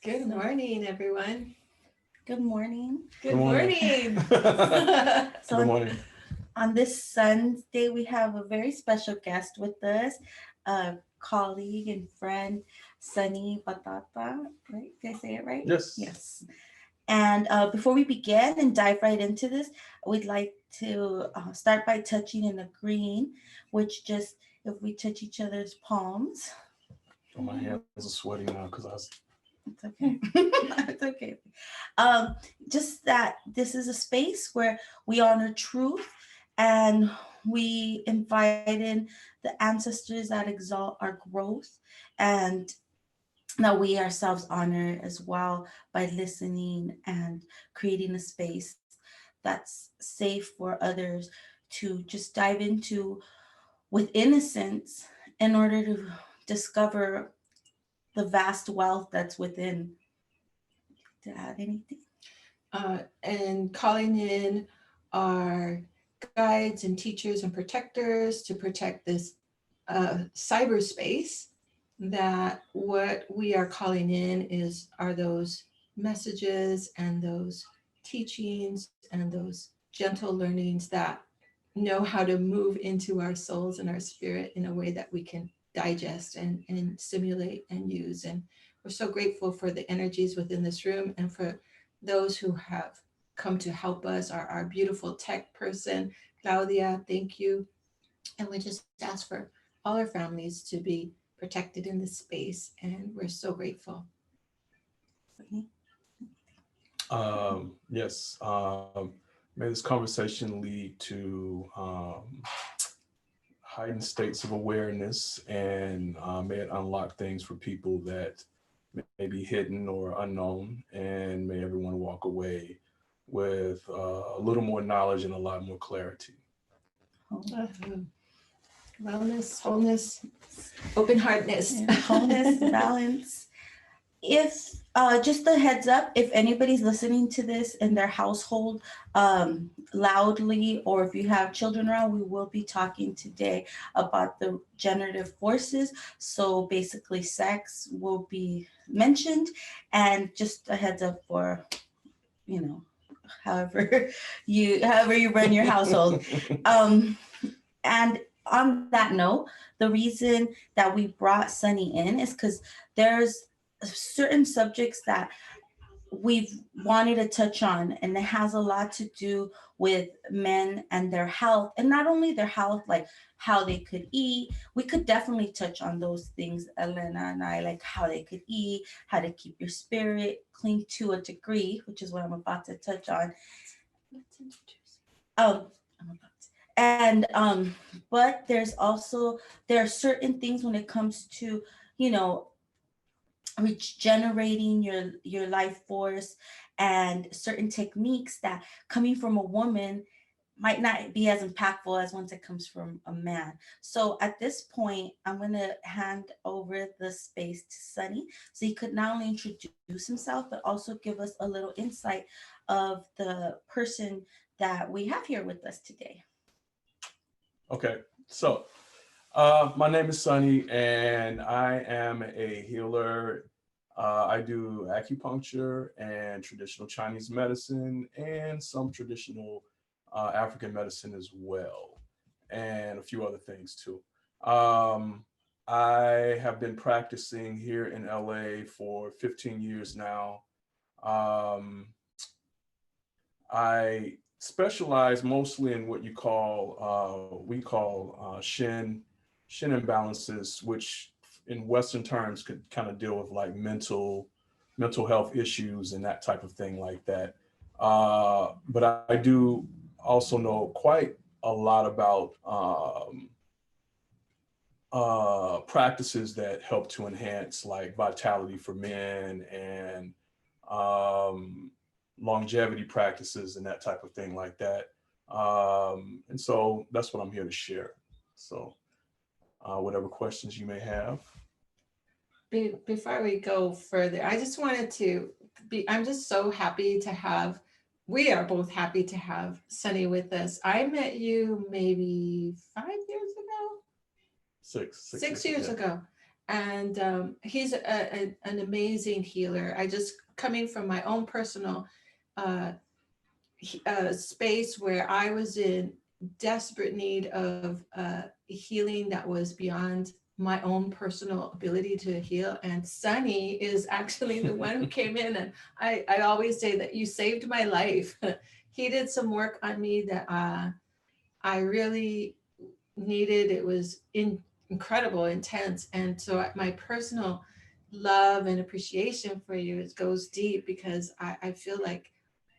Good morning, everyone. Good morning. Good morning. So Good morning. on this Sunday, we have a very special guest with us, a colleague and friend, Sonny Batata. Right? Did I say it right? Yes. Yes. And before we begin and dive right into this, we'd like to start by touching and agreeing, which just if we touch each other's palms, Oh, my hands are sweaty now because I was. it's okay. It's okay. Um, just that this is a space where we honor truth and we invite in the ancestors that exalt our growth and that we ourselves honor as well by listening and creating a space that's safe for others to just dive into with innocence in order to discover the vast wealth that's within. To add anything? And calling in our guides and teachers and protectors to protect this cyberspace. That what we are calling in are those messages and those teachings and those gentle learnings that know how to move into our souls and our spirit in a way that we can digest and simulate and use. And we're so grateful for the energies within this room and for those who have come to help us. Our beautiful tech person, Claudia, thank you. And we just ask for all our families to be protected in this space. And we're so grateful. Yes. May this conversation lead to heightened states of awareness, and may it unlock things for people that may be hidden or unknown. And may everyone walk away with a little more knowledge and a lot more clarity. Wellness, wholeness, open heartedness, Wholeness, balance. If just a heads up, if anybody's listening to this in their household loudly, or if you have children around, we will be talking today about the generative forces. So basically, sex will be mentioned, and just a heads up for you know, however you run your household. Um, and on that note, the reason that we brought Sunny in is because there's certain subjects that we've wanted to touch on, and it has a lot to do with men and their health, and not only their health, like how they could eat. We could definitely touch on those things, Elena and I, like how they could eat, how to keep your spirit clean to a degree, which is what I'm about to touch on. Let's introduce. I'm about to. And but there are certain things when it comes to, you know, regenerating your life force, and certain techniques that coming from a woman might not be as impactful as once it comes from a man. So at this point, I'm going to hand over the space to Sunny so he could not only introduce himself but also give us a little insight of the person that we have here with us today. Okay. So, my name is Sonny, and I am a healer. I do acupuncture and traditional Chinese medicine and some traditional African medicine as well, and a few other things too. Um, I have been practicing here in LA for 15 years now. Um, I specialize mostly in what we call shin imbalances, which in Western terms could kind of deal with like mental health issues and that type of thing like that. But I do also know quite a lot about practices that help to enhance like vitality for men and um, longevity practices and that type of thing like that. And so that's what I'm here to share. So whatever questions you may have. Before we go further, I just wanted to I'm just so happy to have, we are both happy to have Sunny with us. I met you maybe 5 years ago, Six 6 years yeah. ago. and he's an amazing healer. I just, coming from my own personal uh, space where I was in desperate need of healing that was beyond my own personal ability to heal. And Sonny is actually the one who came in, and I always say that you saved my life. He did some work on me that I really needed. It was incredible, intense. And so my personal love and appreciation for you, it goes deep, because I feel like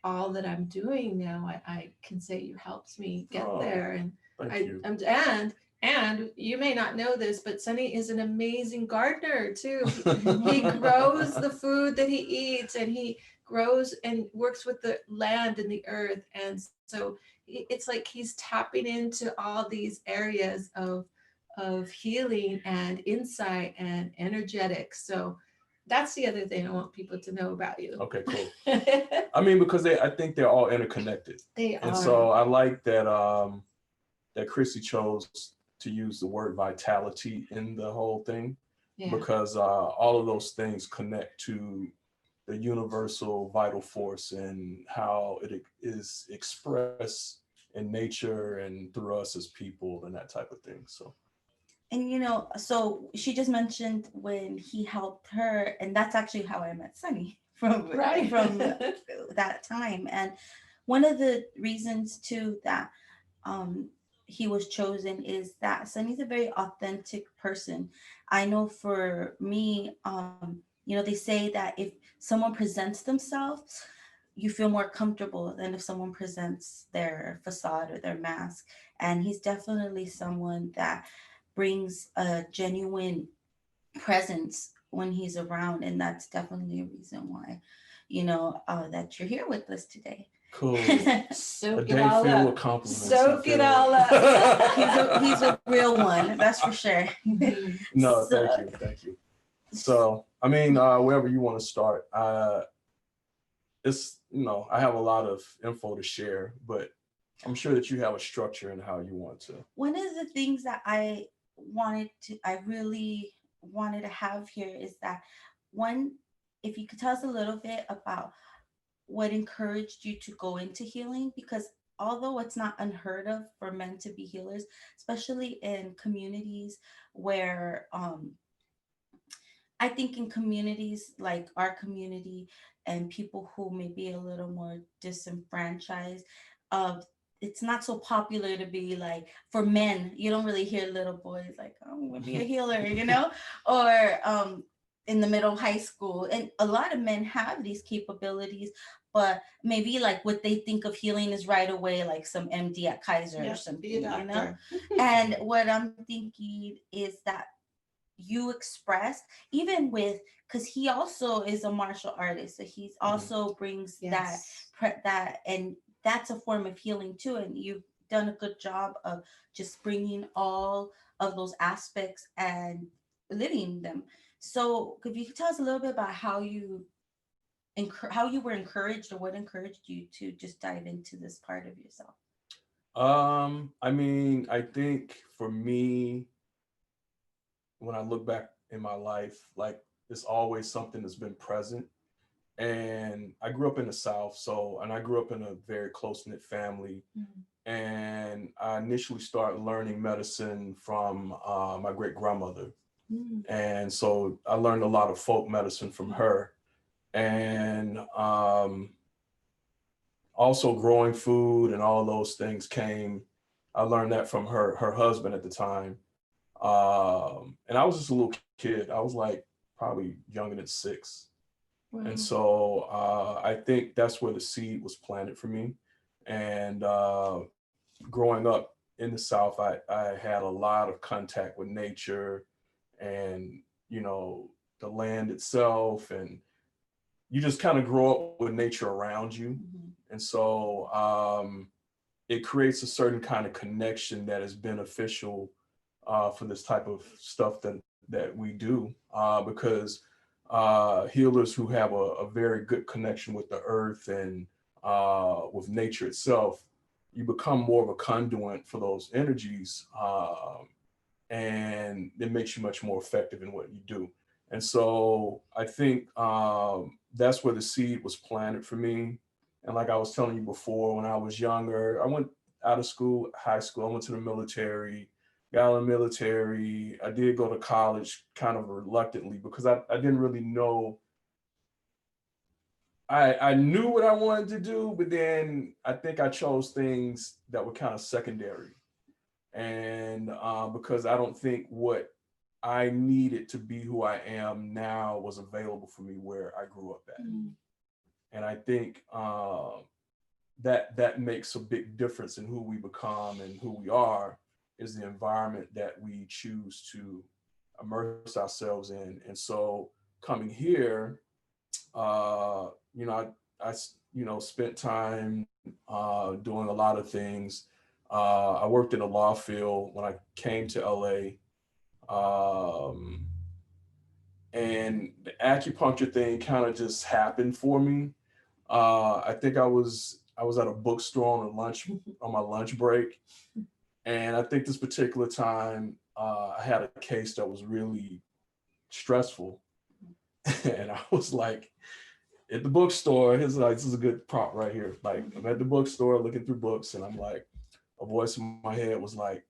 all that I'm doing now, I can say you helped me get Oh, there. And thank I you. and you may not know this, but Sonny is an amazing gardener too. He grows the food that he eats, and he grows and works with the land and the earth. And so it's like he's tapping into all these areas of healing and insight and energetics. So that's the other thing I want people to know about you. Okay, cool. I mean, because I think they're all interconnected. They And are. so I like that Chrissy chose to use the word vitality in the whole thing, Yeah. because all of those things connect to the universal vital force and how it is expressed in nature and through us as people and that type of thing. So And you know, so she just mentioned when he helped her, and that's actually how I met Sunny from Right. from that time. And one of the reasons too that he was chosen is that Sunny's a very authentic person. I know for me, you know, they say that if someone presents themselves, you feel more comfortable than if someone presents their facade or their mask. And he's definitely someone that brings a genuine presence when he's around, and that's definitely a reason why, you know, that you're here with us today. cool. A Soak it day all filled with up. compliments. Soak it all up. He's a real one, that's for sure. Mhm. No, So, thank you, thank you. So I mean, wherever you want to start, it's, I have a lot of info to share, but I'm sure that you have a structure in how you want to. one of the things that I really wanted to have here is that one, if you could tell us a little bit about what encouraged you to go into healing, because although it's not unheard of for men to be healers, especially in communities where I think in communities like our community and people who may be a little more disenfranchised, uh, it's not so popular to be like, for men, you don't really hear little boys like, oh, I'm gonna be a healer, you know, or in the middle of high school. And a lot of men have these capabilities, but maybe like what they think of healing is right away, like some MD at Kaiser or Yeah, something, be a you know? doctor. And what I'm thinking is that you expressed, even with, because he also is a martial artist, so he's also brings that Yes. that, and that's a form of healing too, and you've done a good job of just bringing all of those aspects and living them. So if you could tell us a little bit about how how you were encouraged, or what encouraged you to just dive into this part of yourself. I mean, I think for me, when I look back in my life, like, it's always something that's been present. And I grew up in the South, and I grew up in a very close knit family. Mhm. And I initially started learning medicine from my great grandmother. Mm. And so I learned a lot of folk medicine from her. And also growing food and all those things came. I learned that from her husband at the time. And I was just a little kid. I was like probably younger than 6. And Wow. so I think that's where the seed was planted for me. And growing up in the South, I had a lot of contact with nature and, the land itself. And you just kind of grow up with nature around you. Mhm. And so it creates a certain kind of connection that is beneficial for this type of stuff that we do, because healers who have a very good connection with the earth and with nature itself, you become more of a conduit for those energies, and it makes you much more effective in what you do. And so I think that's where the seed was planted for me. And like I was telling you before, when I was younger, I went out of school, high school, I went to the military, got in the military. I did go to college kind of reluctantly because I didn't really know. I knew what I wanted to do, but then I think I chose things that were kind of secondary. And because I don't think what I needed to be who I am now was available for me where I grew up at. Mm. And I think that makes a big difference in who we become and who we are, is the environment that we choose to immerse ourselves in. And so coming here, you know, I spent time doing a lot of things. I worked in the law field when I came to LA. Um, and the acupuncture thing kind of just happened for me. I think I was at a bookstore on my lunch break, and I think this particular time I had a case that was really stressful, and I was like at the bookstore. This is a good prop right here. Like I'm at the bookstore looking through books, and I'm like, a voice in my head was like,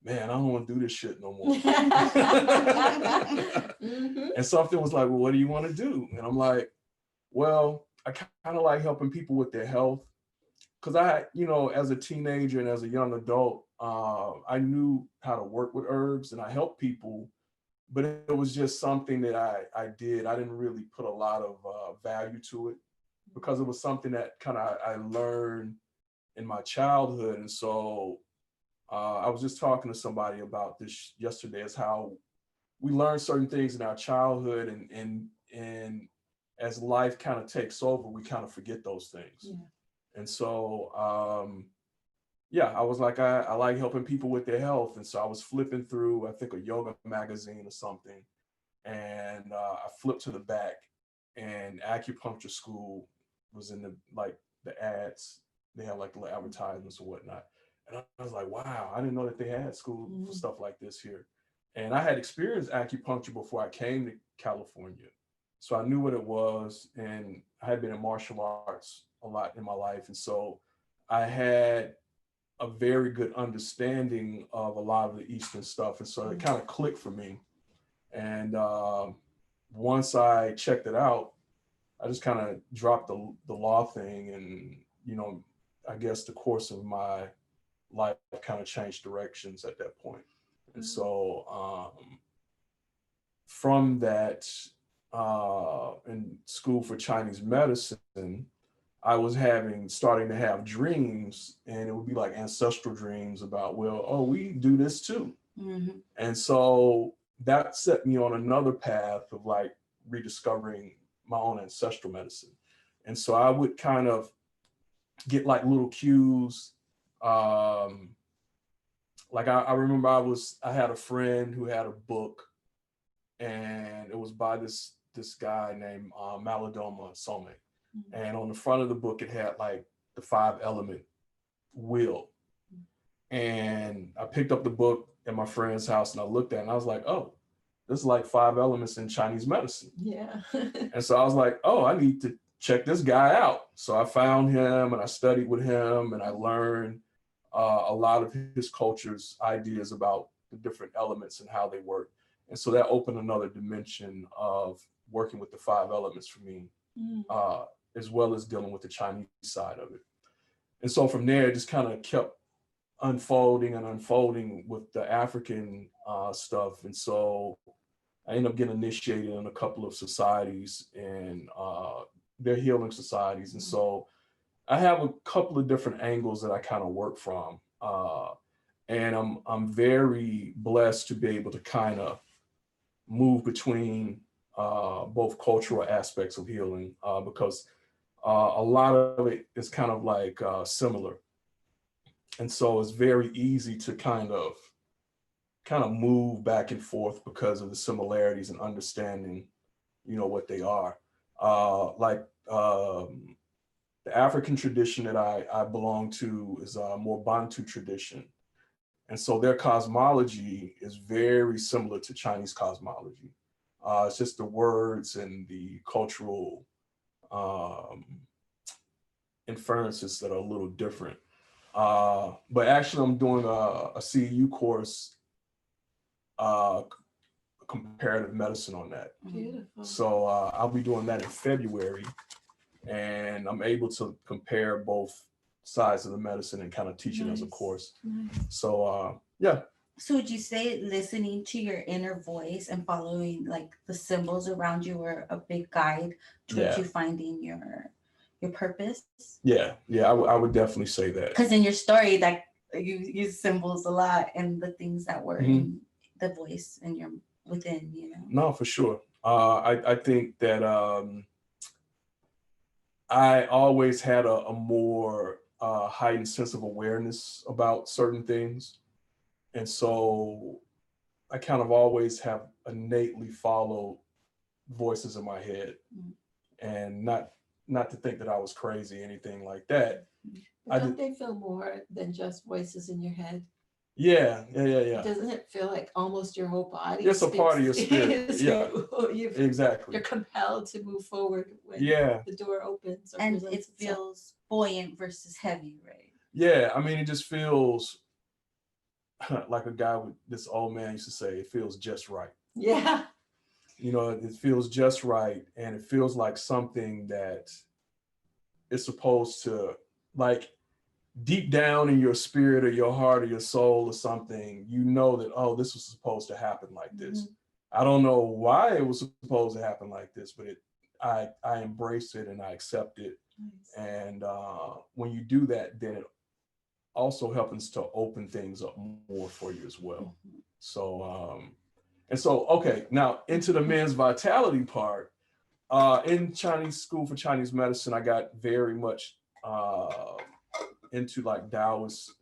"Man, I don't want to do this shit no more." Mhm. And something was like, "Well, what do you want to do?" And I'm like, "Well, I kind of like helping people with their health." Because as a teenager and as a young adult, I knew how to work with herbs and I helped people, but it was just something that I did. I didn't really put a lot of value to it because it was something that kind of I learned in my childhood. And so I was just talking to somebody about this yesterday, is how we learn certain things in our childhood, and as life kind of takes over, we kind of forget those things. Yeah. And so, yeah, I was like, I like helping people with their health. And so I was flipping through, I think, a yoga magazine or something. And I flipped to the back, and acupuncture school was in the ads. They had like little advertisements or whatnot. And I was like, wow, I didn't know that they had school for stuff like this here. And I had experienced acupuncture before I came to California. So I knew what it was. And I had been in martial arts a lot in my life. And so I had a very good understanding of a lot of the Eastern stuff. And so it kind of clicked for me. And once I checked it out, I just kind of dropped the law thing. And, I guess the course of my life kind of changed directions at that point. And so from that, in school for Chinese medicine, I was starting to have dreams, and it would be like ancestral dreams about, well, oh, we do this too. Mhm. And so that set me on another path of like rediscovering my own ancestral medicine. And so I would kind of get like little cues. Like I remember I had a friend who had a book, and it was by this guy named Malidoma Some. And on the front of the book, it had like the 5-element wheel. And I picked up the book at my friend's house and I looked at it and I was like, oh, this is like 5 elements in Chinese medicine. Yeah. And so I was like, oh, I need to check this guy out. So I found him and I studied with him, and I learned a lot of his culture's ideas about the different elements and how they work. And so that opened another dimension of working with the 5 elements for me, as well as dealing with the Chinese side of it. And so from there, it just kind of kept unfolding and unfolding with the African stuff. And so I ended up getting initiated in a couple of societies, and they're healing societies. And so I have a couple of different angles that I kind of work from. And I'm very blessed to be able to kind of move between both cultural aspects of healing, because a lot of it is kind of like similar. And so it's very easy to kind of move back and forth because of the similarities and understanding, what they are. Like the African tradition that I belong to is a more Bantu tradition. And so their cosmology is very similar to Chinese cosmology. It's just the words and the cultural um, inferences that are a little different. But actually, I'm doing a CEU course, comparative medicine on that. Beautiful. So I'll be doing that in February, and I'm able to compare both sides of the medicine and kind of teach it as a Nice. course. Nice. So yeah. So would you say listening to your inner voice and following like the symbols around you were a big guide towards Yeah. you finding your purpose? Yeah, I would definitely say that. Because in your story, that you use symbols a lot and the things that were in the voice and your within, you know. No, for sure. I think that I always had a more heightened sense of awareness about certain things. And so I kind of always have innately followed voices in my head, and not to think that I was crazy, anything like that. But don't they feel more than just voices in your head? Yeah. Doesn't it feel like almost your whole body It's a part of your speaks spirit. Yeah, exactly. you're compelled to move forward when the door opens or And presents it itself. feels buoyant versus heavy, right? Yeah, I mean, it just feels like a guy with this old man used to say, it feels just right. Yeah. You know, it feels just right, and it feels like something that is supposed to, like, deep down in your spirit or your heart or your soul or something, you know that, oh, this was supposed to happen like this. I don't know why it was supposed to happen like this, but I embrace it and I accept it. Nice. And when you do that, then it also happens to open things up more for you as well. So okay, now into the men's vitality part. In Chinese school for Chinese medicine, I got very much into like Taoist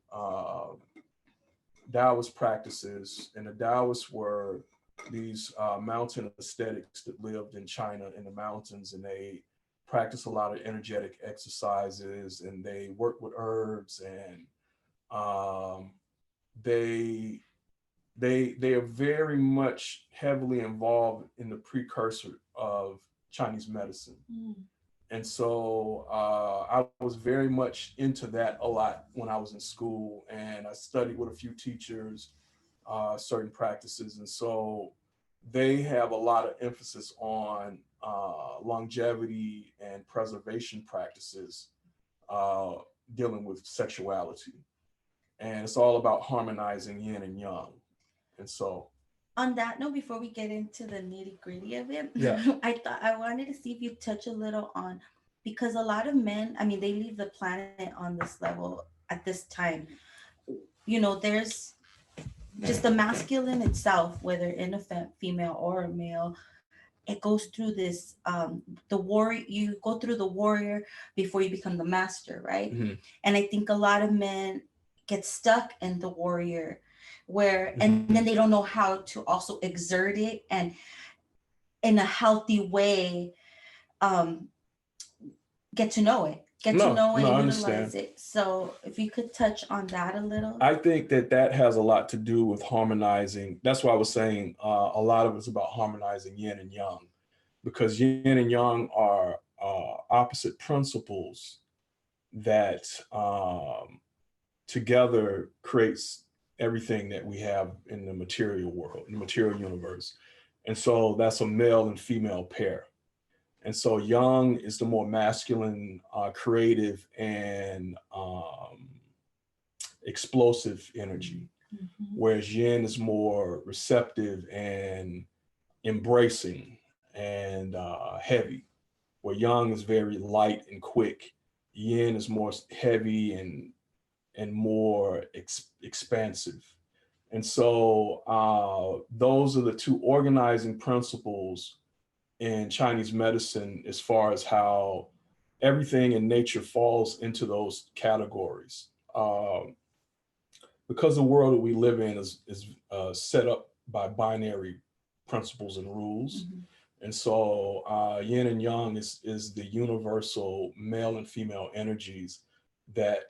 practices, and the Taoists were these mountain aesthetics that lived in China in the mountains, and they practice a lot of energetic exercises, and they work with herbs, and they they are very much heavily involved in the precursor of Chinese medicine. And so I was very much into that a lot when I was in school, and I studied with a few teachers, certain practices. And so they have a lot of emphasis on longevity and preservation practices dealing with sexuality. And it's all about harmonizing yin and yang. And so on that note, before we get into the nitty gritty of it, yeah. I wanted to see if you touch a little on, because a lot of men, I mean, they leave the planet on this level at this time. You know, there's just the masculine itself, whether in a female or a male, it goes through this the warrior. You go through the warrior before you become the master, right? And I think a lot of men get stuck in the warrior, where and then they don't know how to also exert it and in a healthy way um get to know it, utilize it. So if you could touch on that a little. I think that has a lot to do with harmonizing. That's why I was saying a lot of it's about harmonizing yin and yang, because yin and yang are opposite principles that together creates everything that we have in the material world, in the material universe. And so that's a male and female pair. And so yang is the more masculine, creative, and explosive energy, whereas yin is more receptive and embracing and heavy, where yang is very light and quick. Yin is more heavy and more expansive. And so those are the two organizing principles in Chinese medicine, as far as how everything in nature falls into those categories. Because the world that we live in is set up by binary principles and rules. And so yin and yang is the universal male and female energies that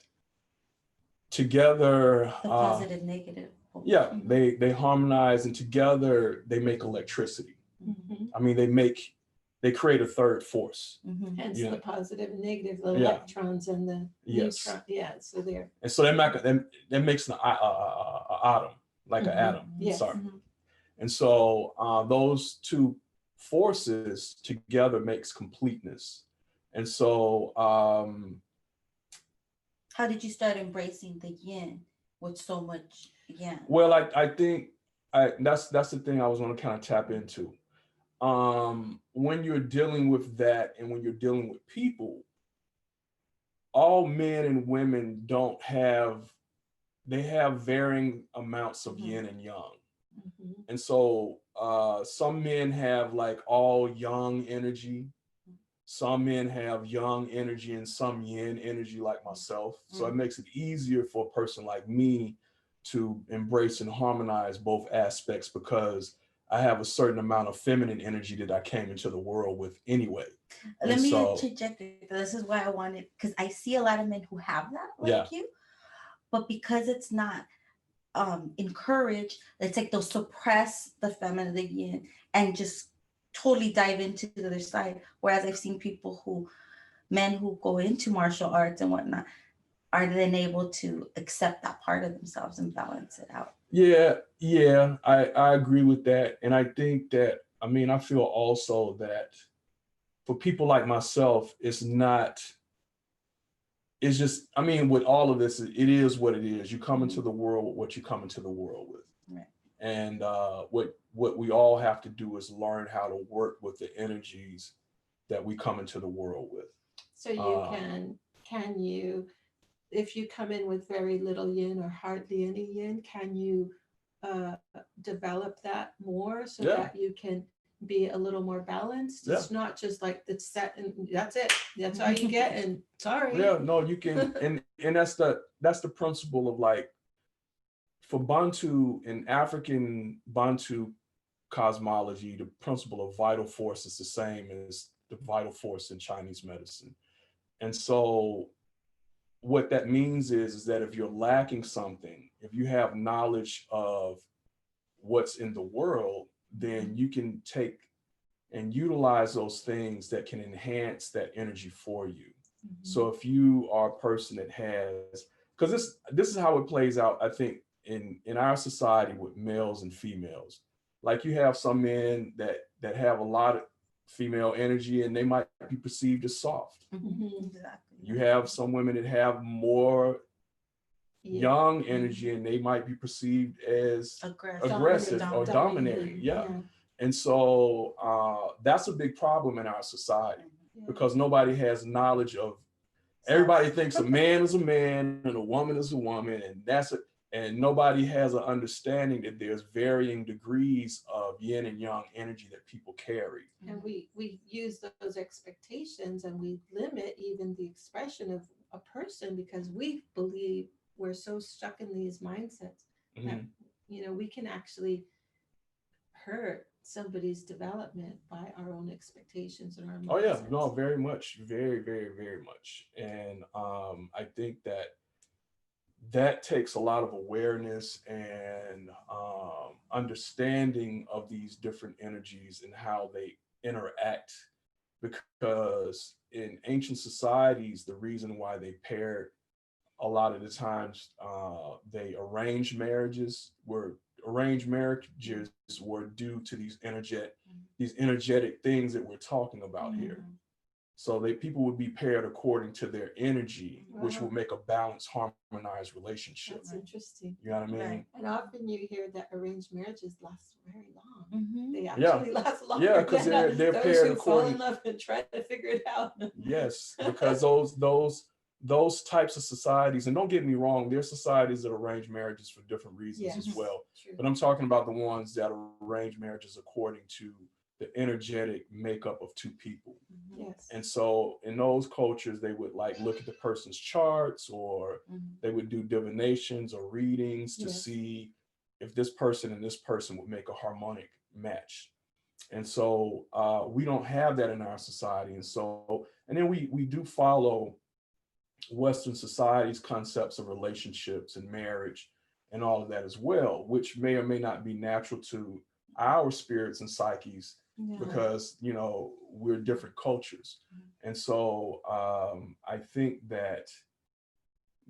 together, The positive, negative. yeah, Mhm. they harmonize, and together they make electricity. Mhm. I mean, they create a third force. Mhm. Hence Yeah. the positive and negative, the Yeah. electrons and the Yes. neutron. Yeah, so they're And so that makes an atom, like an Mhm. atom. Yes. Sorry. Mhm. And so those two forces together makes completeness. And so, How did you start embracing the yin with so much yin? well, I think that's the thing I was going to kind of tap into. When you're dealing with that, and when you're dealing with people, all men and women don't have, they have varying amounts of Mhm. yin and yang. Mhm. And so some men have like all yang energy. Some men have yang energy and some yin energy, like myself. So it makes it easier for a person like me to embrace and harmonize both aspects, because I have a certain amount of feminine energy that I came into the world with anyway. Let And me so, interject. This is why I wanted, because I see a lot of men who have that like yeah, you, but because it's not encouraged, it's like they'll suppress the feminine, the yin, and just totally dive into the other side. Whereas I've seen people who, men who go into martial arts and whatnot, are then able to accept that part of themselves and balance it out. yeah, I agree with that. And I think that, I mean, I feel also that for people like myself, it's just, I mean, with all of this, it is what it is. You come into the world with what you come into the world with. Right. And what we all have to do is learn how to work with the energies that we come into the world with. So you can you, if you come in with very little yin or hardly any yin, can you develop that more so Yeah, that you can be a little more balanced? yeah, It's not just like it's set and that's it. That's all you get. And sorry. yeah. No, you can, and that's the principle of, like, for Bantu, in African Bantu cosmology, the principle of vital force is the same as the vital force in Chinese medicine. And so what that means is that if you're lacking something, if you have knowledge of what's in the world, then you can take and utilize those things that can enhance that energy for you. So if you are a person that has, because this is how it plays out, I think, in our society with males and females. Like, you have some men that have a lot of female energy, and they might be perceived as soft. Mhm. Exactly. You have some women that have more Yeah. young energy, and they might be perceived as aggressive or domineering. Yeah. And so that's a big problem in our society, Yeah. because nobody has knowledge of, everybody thinks a man is a man and a woman is a woman, and that's it. And nobody has an understanding that there's varying degrees of yin and yang energy that people carry. And we use those expectations and we limit even the expression of a person because we believe we're so stuck in these mindsets that Mhm. we can actually hurt somebody's development by our own expectations and our Oh yeah, no, mindsets. very much, very, very, very much. And I think that takes a lot of awareness and understanding of these different energies and how they interact. Because in ancient societies, the reason why they paired, a lot of the times, they arranged marriages were due to these energetic things that we're talking about here. So people would be paired according to their energy, which Wow. will make a balanced, harmonized relationship. That's interesting. You know what I mean? Right. And often you hear that arranged marriages last very long. Mm-hmm. They Yeah. actually last longer Yeah, because than they're those paired who fall in according. love and try to figure it out. Yes, because those types of societies, and don't get me wrong, there's societies that arrange marriages for different reasons as Yes, well. true. But I'm talking about the ones that arrange marriages according to the energetic makeup of two people. Yes. And so in those cultures, they would like look at the person's charts, or Mm-hmm. they would do divinations or readings to Yes. see if this person and this person would make a harmonic match. And so we don't have that in our society. And then we do follow Western society's concepts of relationships and marriage and all of that as well, which may or may not be natural to our spirits and psyches Yeah. because, you know, we're different cultures. And so I think that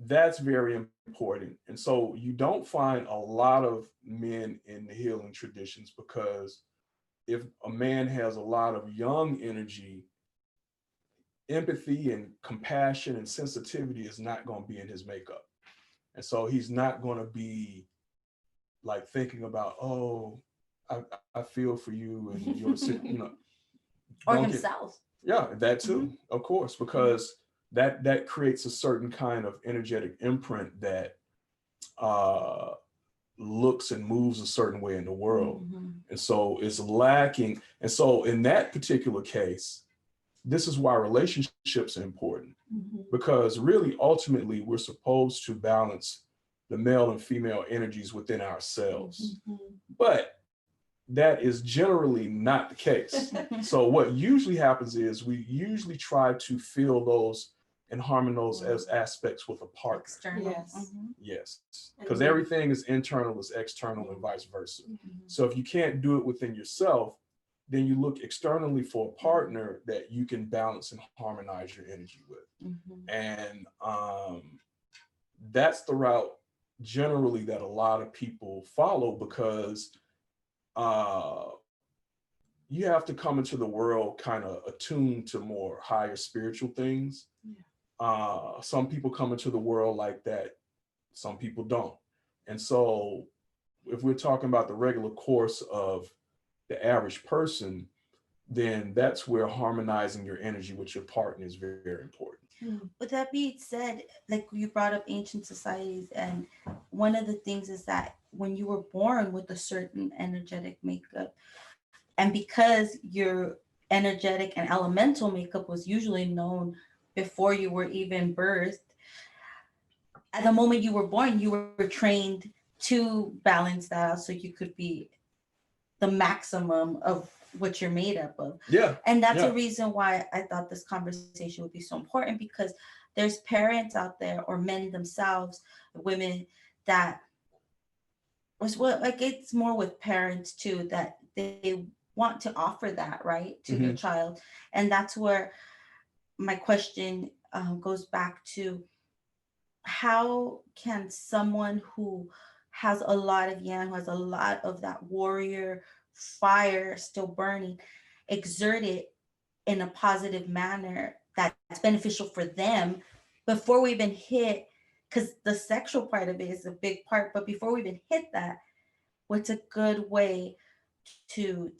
that's very important. And so you don't find a lot of men in the healing traditions because if a man has a lot of young energy, empathy and compassion and sensitivity is not going to be in his makeup. And so he's not going to be like thinking about, oh, I feel for you and you're, you know, Or don't get, himself. yeah, that too, of course, because that creates a certain kind of energetic imprint that looks and moves a certain way in the world. And so it's lacking. And so in that particular case, this is why relationships are important, because really ultimately we're supposed to balance the male and female energies within ourselves. But that is generally not the case. So what usually happens is we usually try to fill those and harmonize as aspects with a partner. External. Yes. Yes, because everything is internal is external and vice versa. So if you can't do it within yourself, then you look externally for a partner that you can balance and harmonize your energy with. And that's the route generally that a lot of people follow, because you have to come into the world kind of attuned to more higher spiritual things. Some people come into the world like that, some people don't. And so if we're talking about the regular course of the average person, then that's where harmonizing your energy with your partner is very, very important. With that being said, like you brought up ancient societies, and one of the things is that when you were born with a certain energetic makeup, and because your energetic and elemental makeup was usually known before you were even birthed, at the moment you were born, you were trained to balance that out so you could be the maximum of what you're made up of. Yeah. And that's a reason why I thought this conversation would be so important, because there's parents out there, or men themselves, women, that was what, like, it's more with parents too, that they want to offer that, right, to the child. And that's where my question goes back to, how can someone who has a lot of yang, who has a lot of that warrior fire still burning, exert it in a positive manner that's beneficial for them before we even hit, because the sexual part of it is a big part, but before we even hit that, what's a good way to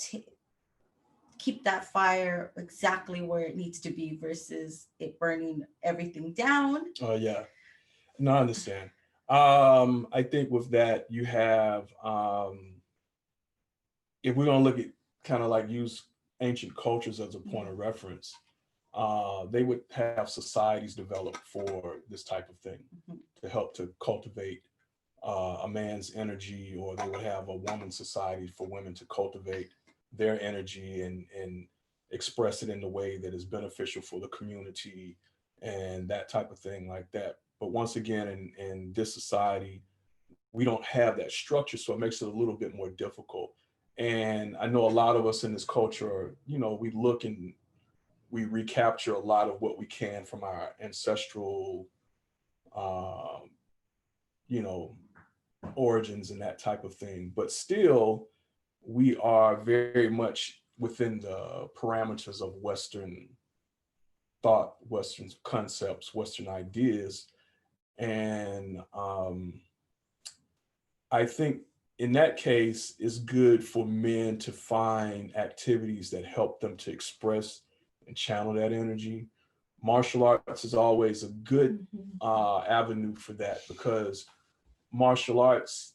keep that fire exactly where it needs to be versus it burning everything down? Oh yeah. No, I understand. I think with that, you have, if we're gonna look at kind of like use ancient cultures as a point of reference, they would have societies developed for this type of thing to help to cultivate a man's energy, or they would have a woman's society for women to cultivate their energy and express it in the way that is beneficial for the community and that type of thing like that. But once again, in this society, we don't have that structure, so it makes it a little bit more difficult. And I know a lot of us in this culture, you know, we look and we recapture a lot of what we can from our ancestral, um, you know, origins and that type of thing. But still, we are very much within the parameters of Western thought, Western concepts, Western ideas. And I think in that case, it's good for men to find activities that help them to express and channel that energy. Martial arts is always a good avenue for that, because martial arts,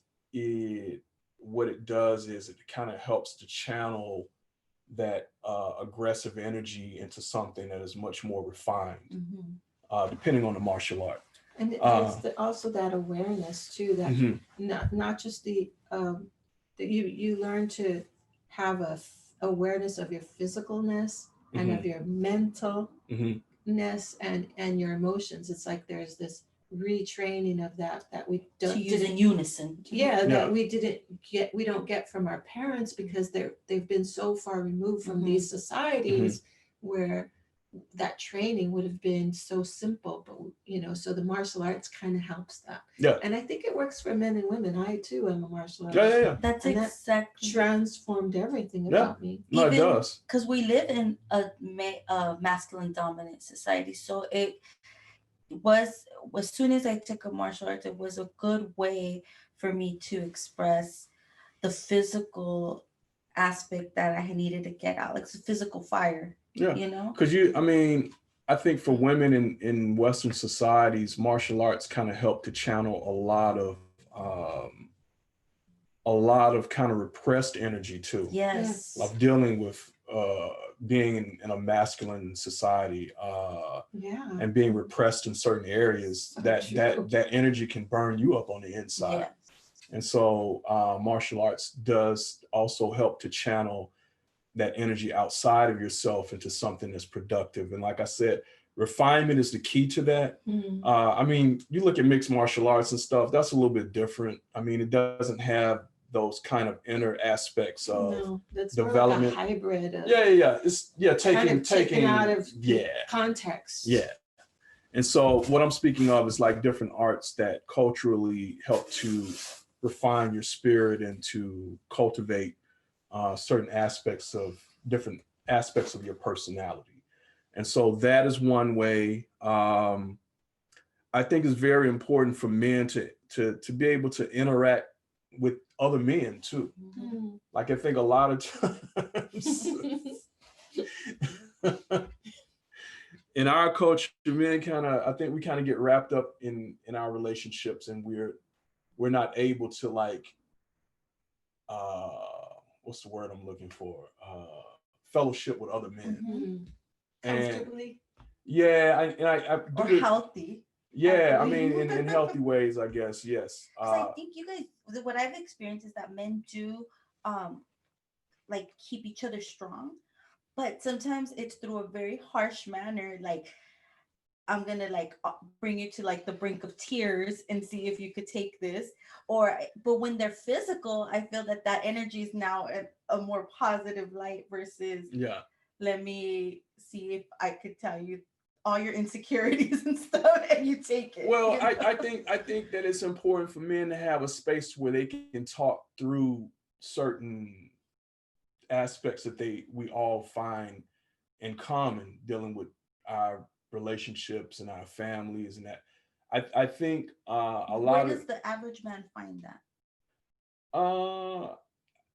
what it does is it kind of helps to channel that aggressive energy into something that is much more refined, depending on the martial art. And it's also that awareness too, that not just that you learn to have awareness of your physicalness and of your mental and your emotions. It's like there's this retraining of that we To use in didn't, unison. yeah, Yeah. that we don't get from our parents because they've been so far removed from these societies where that training would have been so simple. But so the martial arts kind of helps that. Yeah. And I think it works for men and women. I too am a martial Yeah, artist. yeah, yeah. That's And that exactly. Transformed everything Yeah. about me. No, it Even does. because we live in a masculine dominant society, so it was, as soon as I took a martial arts, it was a good way for me to express the physical aspect that I needed to get out, like the physical fire. Yeah. You know? Because I mean, I think for women in Western societies, martial arts kind of help to channel a lot of kind of repressed energy too. Yes. Of dealing with being in a masculine society Yeah. and being repressed in certain areas, So that true. that energy can burn you up on the inside. Yes. And so martial arts does also help to channel that energy outside of yourself into something that's productive. And like I said, refinement is the key to that. I mean, you look at mixed martial arts and stuff, that's a little bit different. I mean, it doesn't have those kind of inner aspects of No, that's development. more like a hybrid of Yeah. It's kind of taken out of yeah. context. Yeah. And so what I'm speaking of is like different arts that culturally help to refine your spirit and to cultivate certain aspects of different aspects of your personality. And so that is one way. I think it's very important for men to be able to interact with other men too. Like I think a lot of times in our culture, men I think we kind of get wrapped up in our relationships, and we're not able to like what's the word I'm looking for? Fellowship with other men. Comfortably. Yeah, Or healthy. Yeah, I mean, in healthy ways, I guess. Yes. I think you guys, what I've experienced is that men do, like keep each other strong, but sometimes it's through a very harsh manner. Like, I'm gonna like bring you to like the brink of tears and see if you could take this. But when they're physical, I feel that energy is now a more positive light versus let me see if I could tell you all your insecurities and stuff and you take it. Well, you know? I think that it's important for men to have a space where they can talk through certain aspects that we all find in common dealing with our relationships and our families, and that I think a lot Where of does the average man find uh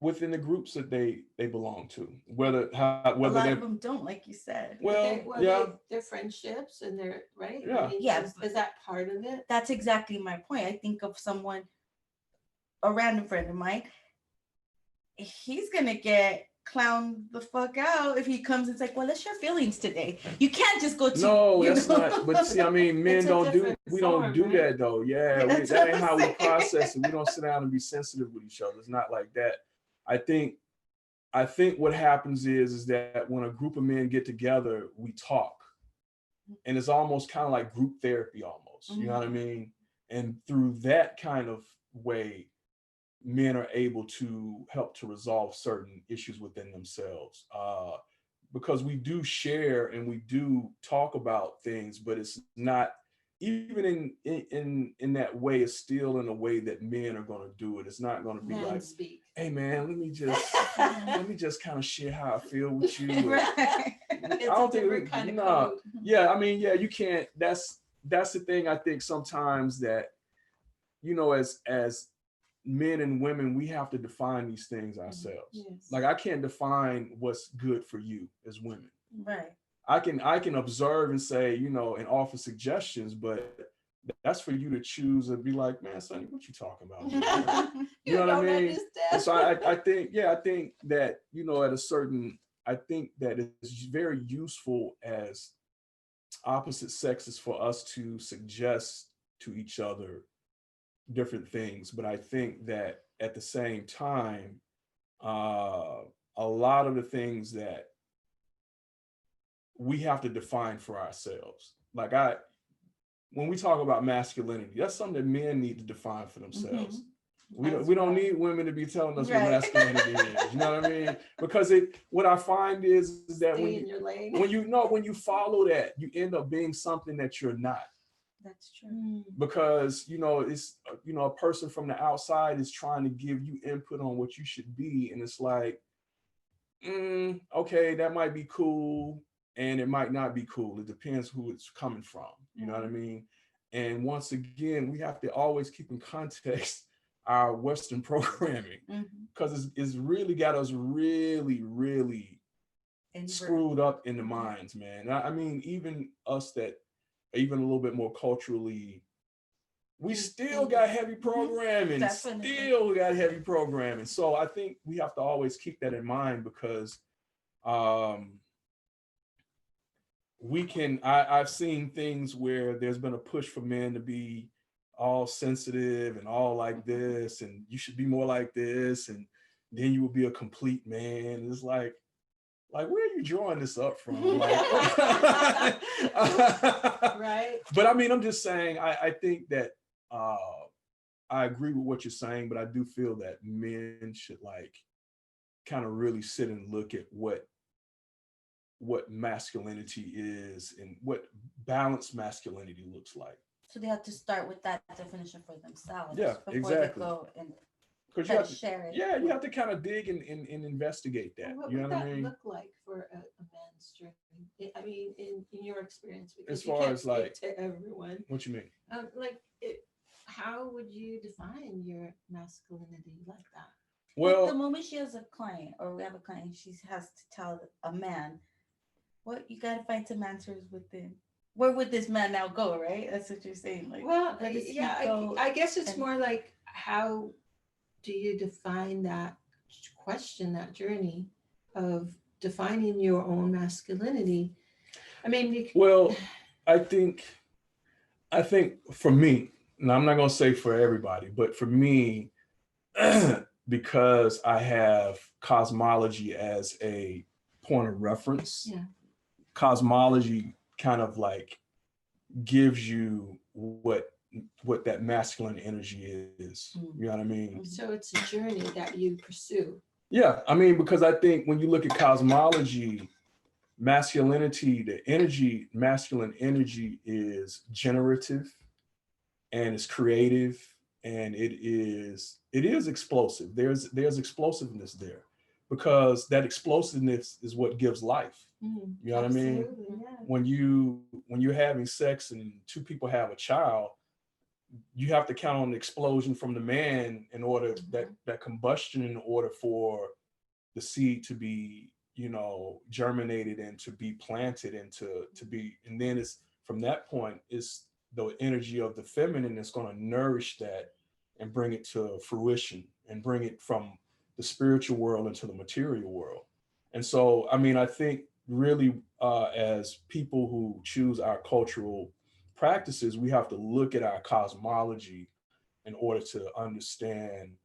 within the groups that they belong to, whether that? A lot they're of them don't, like you said. Their friendships and their right. Yeah. I mean, Yeah. Is that part of it? That's exactly my point. I think of someone, a random friend of mine, he's gonna get clowned the fuck out if he comes and it's like, well, let's share feelings today. You can't just go to no, that's not. But see, I mean, men don't do right? that though. Yeah, That's that what ain't I'm how we saying. process it. We don't sit down and be sensitive with each other. It's not like that. I think what happens is that when a group of men get together, we talk, and it's almost kind of like group therapy, almost. You know what I mean? And through that kind of way, men are able to help to resolve certain issues within themselves, because we do share and we do talk about things, but it's not even in that way. It's still in a way that men are going to do it. It's not going to be like, speak. hey man, let me just kind of share how I feel with you. Right. It's I don't a think different kind of nah. code. Yeah, I mean, yeah, you can't. That's the thing. I think sometimes that as men and women, we have to define these things ourselves. Yes. Like I can't define what's good for you as women. Right. I can observe and say, and offer suggestions, but that's for you to choose and be like, man, Sonny, what you talking about? You know what I mean? And so I think that, at a certain, I think that it's very useful as opposite sexes for us to suggest to each other different things. But I think that at the same time, a lot of the things that we have to define for ourselves. Like when we talk about masculinity, that's something that men need to define for themselves. We don't need women to be telling us what masculinity is. You know what I mean? Because what I find is that when you follow that, you end up being something that you're not. That's true. Because it's a person from the outside is trying to give you input on what you should be, and it's like, okay, that might be cool, and it might not be cool. It depends who it's coming from. You know what I mean? And once again, we have to always keep in context our Western programming, because it's really got us really, really screwed up in the minds, man. I mean, even us that are even a little bit more culturally, we still got heavy programming. Still got heavy programming. So I think we have to always keep that in mind, because I've seen things where there's been a push for men to be all sensitive and all like this, and you should be more like this, and then you will be a complete man. It's like where are you drawing this up from? Like, right. But I mean, I'm just saying, I think that I agree with what you're saying, but I do feel that men should like kind of really sit and look at what masculinity is and what balanced masculinity looks like. So they have to start with that definition for themselves. Yeah, before exactly. They go and Because you have to share it. Yeah, you have to kind of dig and investigate that. What you know would what that I mean? look like for a man's journey? I mean, in your experience, because As far as like to everyone. What you mean? How would you define your masculinity like that? Well, the moment she has a client, or we have a client, she has to tell a man, what you got to find some answers within. Where would this man now go, right? That's what you're saying. Like, well, yeah, I guess it's more like, how do you define that question, that journey of defining your own masculinity? I mean, well, I think for me, and I'm not going to say for everybody, but for me, because I have cosmology as a point of reference, cosmology kind of like gives you what that masculine energy is. You know what I mean? So it's a journey that you pursue. Yeah, I mean, because I think when you look at cosmology, masculinity, masculine energy is generative, and it's creative, and it is explosive. There's explosiveness there, because that explosiveness is what gives life. You know what I mean? Yeah. When you're having sex and two people have a child, you have to count on the explosion from the man in order that combustion, in order for the seed to be germinated and to be planted and to be, and then it's from that point it's the energy of the feminine that's going to nourish that and bring it to fruition and bring it from the spiritual world into the material world. And so, I mean, I think really as people who choose our cultural practices, we have to look at our cosmology in order to understand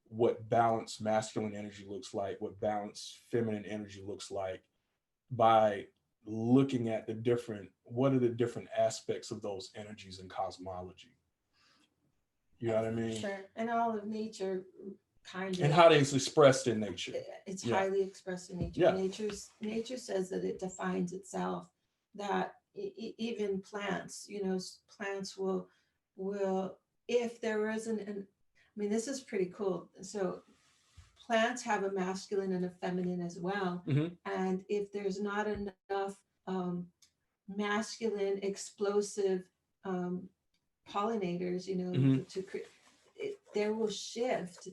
what balanced masculine energy looks like, what balanced feminine energy looks like, by looking at what are the different aspects of those energies in cosmology. You know what I mean? Sure. And all of nature kind of, and how it's expressed in nature. It's highly expressed in nature. Yeah. Nature says that it defines itself, that even plants, plants will, if there isn't I mean, this is pretty cool. So plants have a masculine and a feminine as well. And if there's not enough masculine explosive pollinators, to create, they will shift.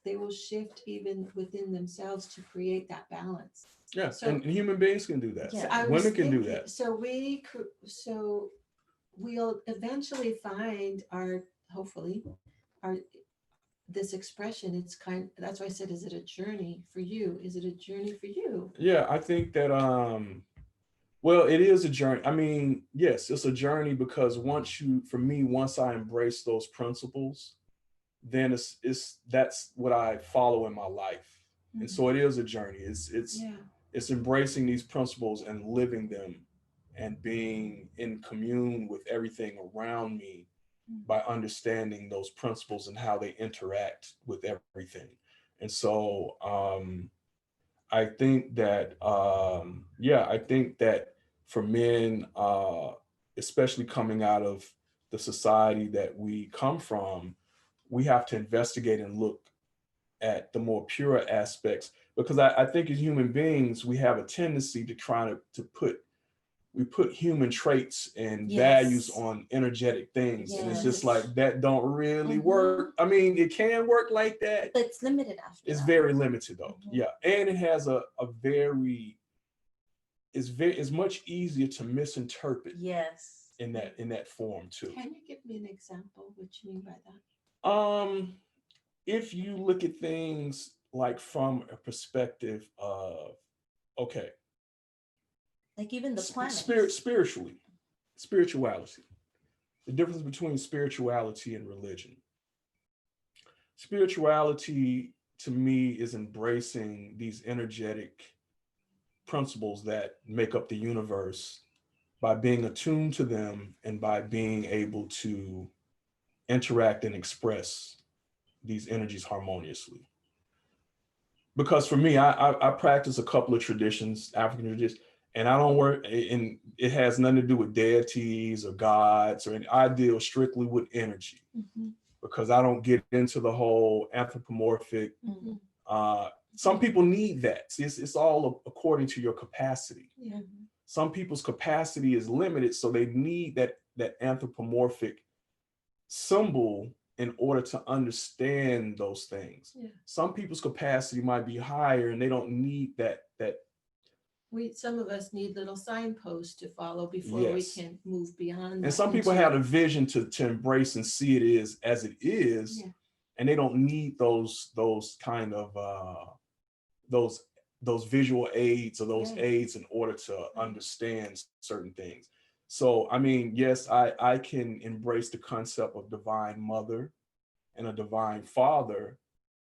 They will shift even within themselves to create that balance. Yeah, so, and human beings can do that. Yeah. Women can do that. So we'll eventually find hopefully this expression. It's that's why I said, is it a journey for you? Is it a journey for you? Yeah, I think that well, it is a journey. I mean, yes, it's a journey, because once I embrace those principles, then that's what I follow in my life. And so it is a journey. It's it's embracing these principles and living them and being in commune with everything around me by understanding those principles and how they interact with everything. And so I think that I think that for men, especially coming out of the society that we come from, we have to investigate and look at the more pure aspects, because I think as human beings we have a tendency to try to put human traits and values Yes. on energetic things, and it's just Yes. like that don't really Mhm. work. I mean, it can work like that. But it's limited after It's that. very limited though. Mhm. Yeah, and it has a very it's much easier to misinterpret Yes. in that form too. Can you give me an example what you mean by that? Um, if you look at things like from a perspective of, okay, Like even the spirit, planets. spirituality, the difference between spirituality and religion. Spirituality to me is embracing these energetic principles that make up the universe by being attuned to them and by being able to interact and express these energies harmoniously. Because for me, I practice a couple of traditions, African traditions, and I don't work, and it has nothing to do with deities or gods or any. I deal strictly with energy Mm-hmm. because I don't get into the whole anthropomorphic. Mm-hmm. Some people need that. See, it's all according to your capacity. Yeah. Some people's capacity is limited, so they need that anthropomorphic symbol in order to understand those things. Yeah. Some people's capacity might be higher and they don't need that. Some of us need little signposts to follow before we Yes. can move beyond And that. some people into- have a vision to embrace and see it is as it is, Yeah. and they don't need those kind of those those visual aids or those Right. aids in order to understand certain things. So I mean, yes, I can embrace the concept of divine mother and a divine father,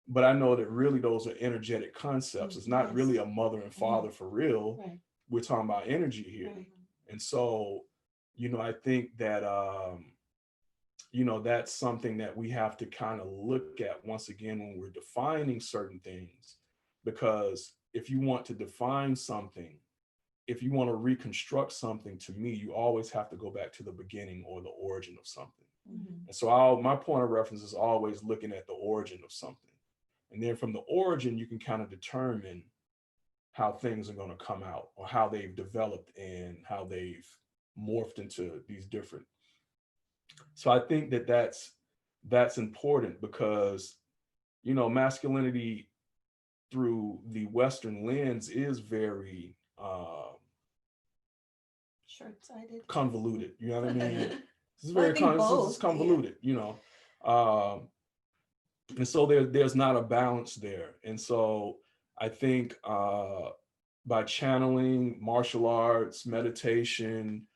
but I know that really those are energetic concepts. It's not Yes. really a mother and father for real. Right. We're talking about energy here. Right. And so, I think that that's something that we have to kind of look at once again when we're defining certain things. Because if you want to define something, if you want to reconstruct something, to me, you always have to go back to the beginning or the origin of something. Mm-hmm. And so my point of reference is always looking at the origin of something. And then from the origin, you can kind of determine how things are going to come out or how they've developed and how they've morphed into these different. So I think that that's important because, masculinity through the Western lens is very Short-sighted. convoluted. You know what I mean? This is Well, I very think this is both, convoluted. And so there's not a balance there. And so I think by channeling martial arts, meditation,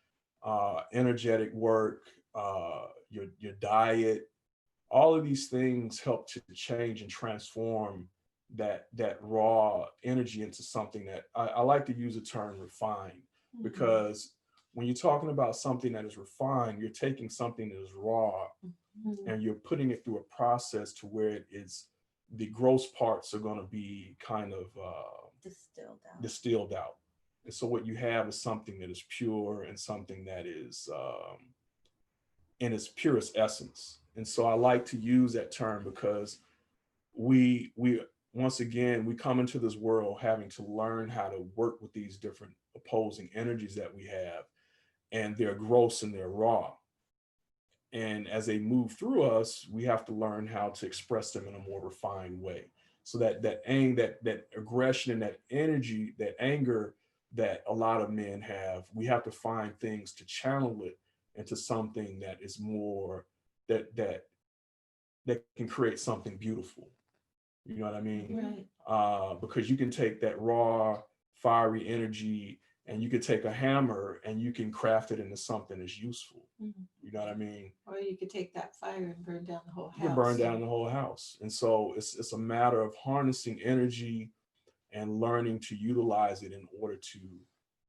energetic work, your diet, all of these things help to change and transform that raw energy into something that I like to use the term refined, because when you're talking about something that is refined, you're taking something that is raw Mm-hmm. and you're putting it through a process to where it is the gross parts are going to be kind of distilled out. And so what you have is something that is pure and something that is in its purest essence. And so I like to use that term because we once again we come into this world having to learn how to work with these different opposing energies that we have, and they're gross and they're raw. And as they move through us, we have to learn how to express them in a more refined way. So that aggression and that energy, that anger that a lot of men have, we have to find things to channel it into something that is more that that can create something beautiful. You know what I mean? Right. Because you can take that raw, fiery energy and you could take a hammer and you can craft it into something that's useful. Mm-hmm. You know what I mean? Or you could take that fire and burn down the whole house. You can burn down the whole house. And so it's a matter of harnessing energy and learning to utilize it in order to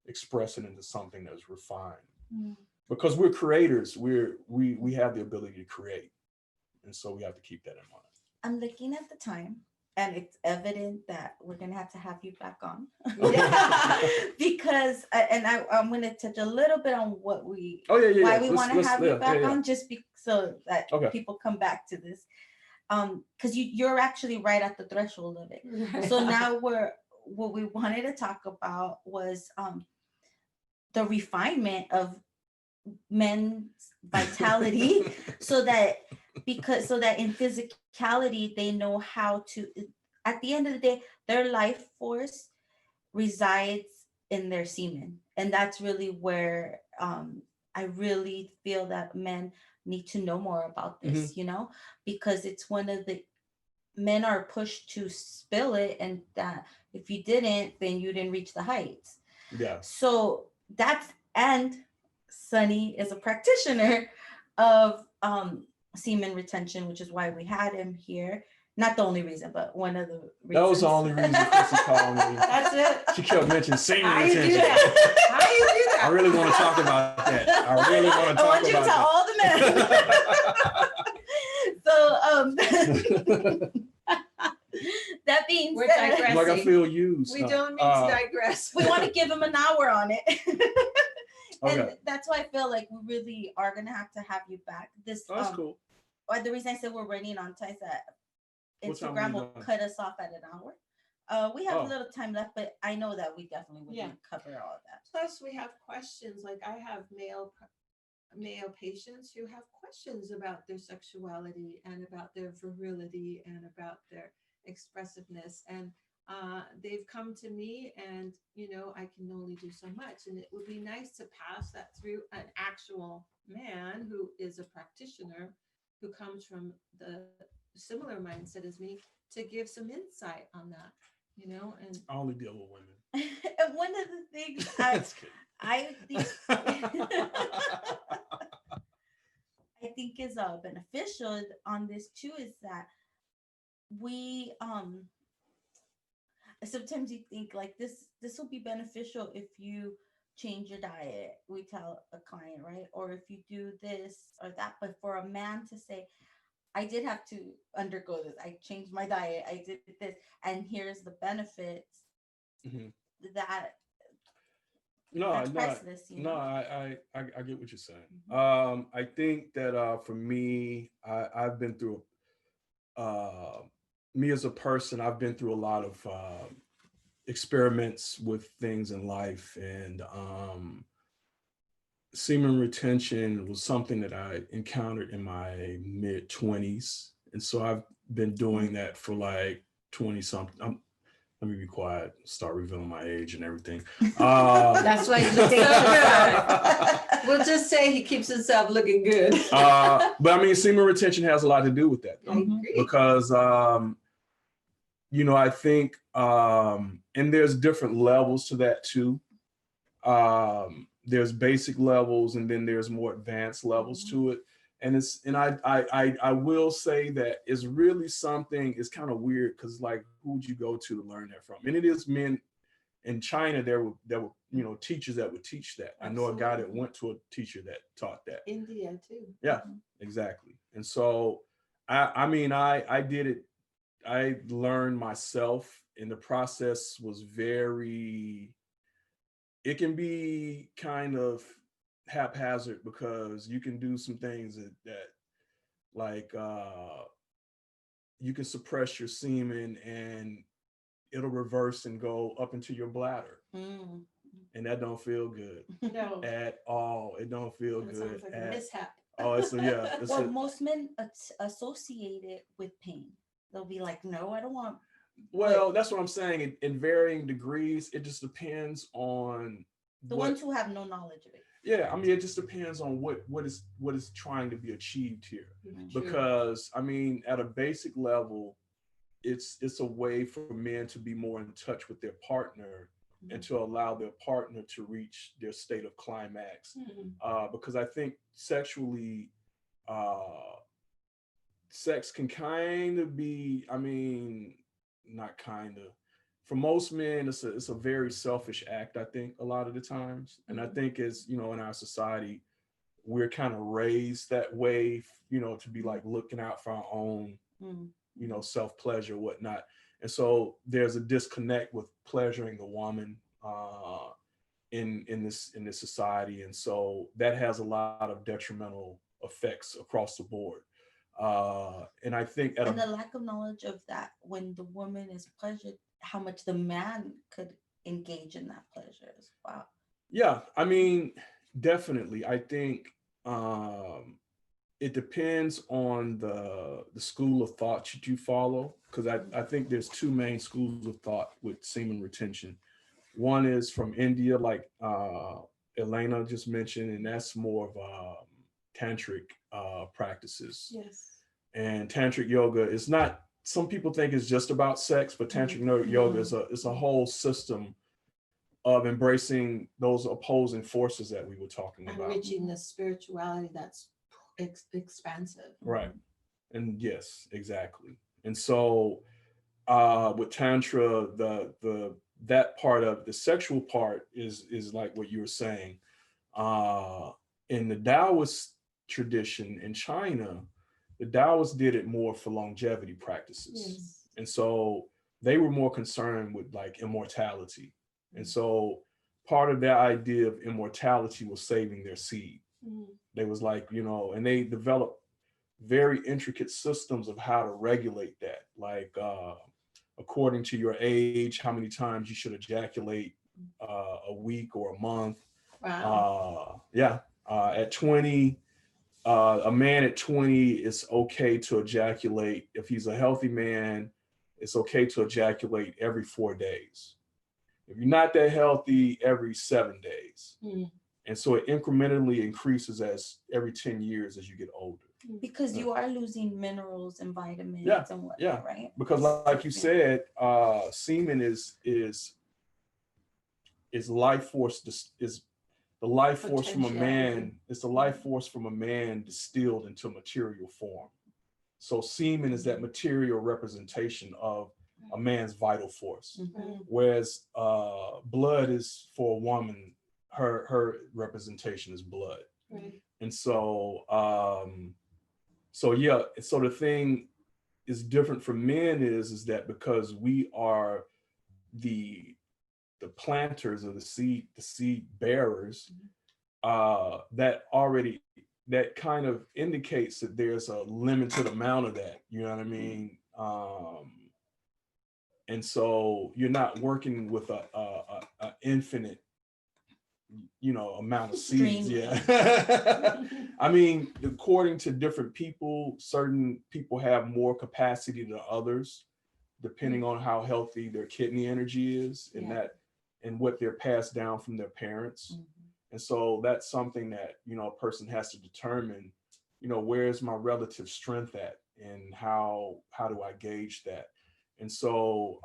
express it into something that's refined. Mm. Because we're creators, we have the ability to create, and so we have to keep that in mind. I'm looking at the time, and it's evident that we're gonna have to have you back on. Yeah. Because I'm gonna touch a little bit on what we Oh yeah, yeah. why Yeah. we Let's- want to let's- have yeah, you back yeah, yeah. on, just so that Okay. people come back to this. Because you're actually right at the threshold of it. So now what we wanted to talk about was the refinement of men's vitality so that in physicality they know how to, at the end of the day, their life force resides in their semen, and that's really where I really feel that men need to know more about this, because it's one of the, men are pushed to spill it, and that if you didn't, then you didn't reach the heights. Yeah. So that's, and Sonny is a practitioner of semen retention, which is why we had him here. Not the only reason, but one of the reasons. That was the only reason Chrissy called me. That's it. She kept mentioning semen How you do retention. that? How you do that? I really want to talk about that. I really want to I talk want you to about tell all the men. So that being We're said, digressing. like I feel used. We don't mean to digress. we want to give him an hour on it. And Okay. that's why I feel like we really are gonna have to have you back. This That's cool. or the reason I said we're running on time is that What time Instagram we will done? cut us off at an hour. We have Oh. a little time left, but I know that we definitely would Yeah. cover all of that. Plus, we have questions. Like I have male patients who have questions about their sexuality and about their virility and about their expressiveness, and they've come to me, and I can only do so much, and it would be nice to pass that through an actual man who is a practitioner, who comes from the similar mindset as me, to give some insight on that, and I only deal with women. And one of the things Just kidding. I think I think is beneficial on this too is that we sometimes you think like this will be beneficial if you change your diet, we tell a client, right? Or if you do this or that. But for a man to say, I did have to undergo this, I changed my diet, I did this, and here's the benefits, Mhm. that No, that's no, priceless, no. I get what you're saying. Mhm. I think that for me, I've been through. Me as a person, I've been through a lot of experiments with things in life, and semen retention was something that I encountered in my mid-20s, and so I've been doing that for like 20 something. Let me be quiet. Start revealing my age and everything. that's why he's looking so good. We'll just say he keeps himself looking good. But I mean, semen retention has a lot to do with that, though, I agree. because I think, and there's different levels to that too. There's basic levels, and then there's more advanced levels to it. And I will say that it's really something. It's kind of weird because like, who'd you go to learn that from? And it is men in China. There were teachers that would teach that. I know a guy that Absolutely. went to a teacher that taught that. India too. Yeah, exactly. And so I did it. I learned myself, and the process was it can be kind of haphazard, because you can do some things that like you can suppress your semen and it'll reverse and go up into your bladder, Mm. and that don't feel good No, at all. It don't feel that good sounds like a mishap. Well, most men associate it with pain. They'll be like, no, I don't want. well, that's what I'm saying. In varying degrees, it just depends on The ones who have no knowledge of it. Yeah, I mean, it just depends on what is trying to be achieved here. True. Because I mean, at a basic level, it's a way for men to be more in touch with their partner, and to allow their partner to reach their state of climax. Because I think sexually, sex can kind of be, I mean, not kind of, for most men, it's a very selfish act, I think, a lot of the times. And I think as, you know, in our society, we're kind of raised that way, you know, to be like looking out for our own, you know, self-pleasure, whatnot. And so there's a disconnect with pleasuring the woman in this society. And so that has a lot of detrimental effects across the board. And I think at And a the lack of knowledge of that when the woman is pleasured, how much the man could engage in that pleasure as well. yeah, I mean, definitely. I think it depends on the school of thought that you follow, because I think there's two main schools of thought with semen retention. One is from India, like Elena just mentioned, and that's more of tantric practices. Yes. And tantric yoga is not. Some people think it's just about sex, but tantric yoga is a whole system of embracing those opposing forces that we were talking And about. reaching the spirituality that's expansive. Right. And yes, exactly. And so with tantra, the that part of the sexual part is like what you were saying. In the Taoist tradition in China, the Taoists did it more for longevity practices. Yes. And so they were more concerned with like immortality. And so part of their idea of immortality was saving their seed. They was like, you know, and they developed very intricate systems of how to regulate that. Like according to your age, how many times you should ejaculate a week or a month. Wow. At 20, a man at 20, it's okay to ejaculate. If he's a healthy man, it's okay to ejaculate every 4 days. If you're not that healthy, every 7 days. And so it incrementally increases as every 10 years as you get older. Because you are losing minerals and vitamins and whatnot, yeah. right? Because like you said, semen is life force, is the life force from a man. It's the life force from a man distilled into material form. So semen is that material representation of a man's vital force. Whereas blood is for a woman, her representation is blood. Right. And so so the thing is different for men is that because we are the planters of the seed bearers, that kind of indicates that there's a limited amount of that, you know what I mean? And so you're not working with a infinite, you know, amount of seeds. Yeah. I mean, according to different people, certain people have more capacity than others, depending on how healthy their kidney energy is and what they're passed down from their parents. And so that's something that, you know, a person has to determine, you know, where's my relative strength at and how do I gauge that? And so,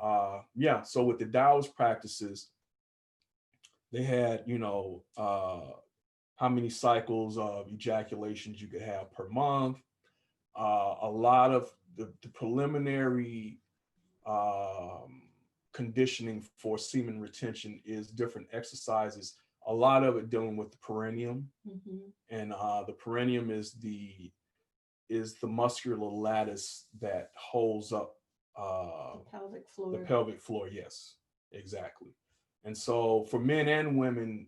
so with the Taoist practices, they had, you know, how many cycles of ejaculations you could have per month. A lot of the preliminary conditioning for semen retention is different exercises. A lot of it dealing with the perineum, and the perineum is the muscular lattice that holds up the pelvic floor. Yes, exactly. And so for men and women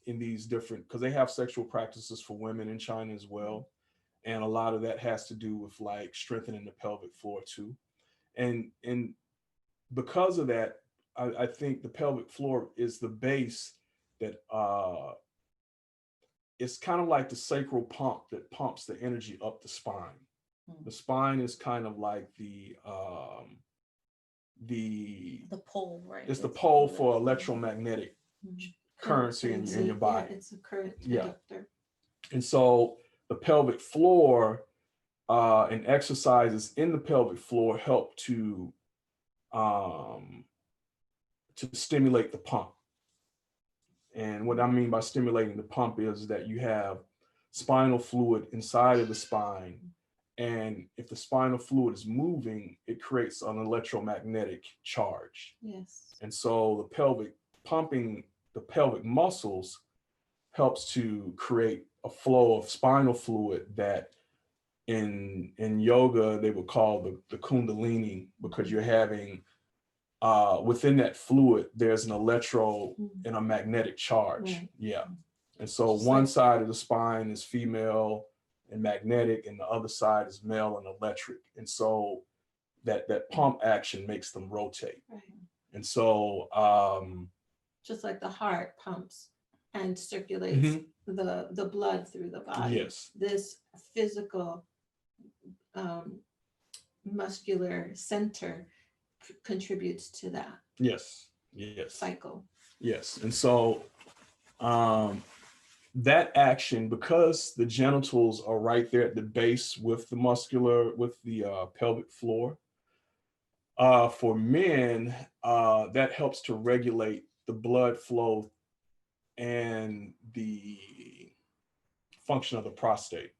in these different, because they have sexual practices for women in China as well, and a lot of that has to do with like strengthening the pelvic floor too, and because of that, I think the pelvic floor is the base that it's kind of like the sacral pump that pumps the energy up the spine. The spine is kind of like the pole, right? It's the pole for electromagnetic currency in your body. Yeah, it's a current conductor. And so the pelvic floor and exercises in the pelvic floor help to stimulate the pump. And what I mean by stimulating the pump is that you have spinal fluid inside of the spine, And if the spinal fluid is moving, it creates an electromagnetic charge. Yes. And so the pelvic pumping the pelvic muscles helps to create a flow of spinal fluid that in yoga they would call the kundalini, because you're having within that fluid there's an electro and a magnetic charge. Right. Yeah. And so Just one like, side of the spine is female and magnetic, and the other side is male and electric. And so that pump action makes them rotate. right. And so Just like the heart pumps and circulates mhm, the blood through the body. yes, This physical um, muscular center contributes to that yes, yes, cycle. yes. And so that action, because the genitals are right there at the base with the muscular, with the pelvic floor, for men, that helps to regulate the blood flow and the function of the prostate.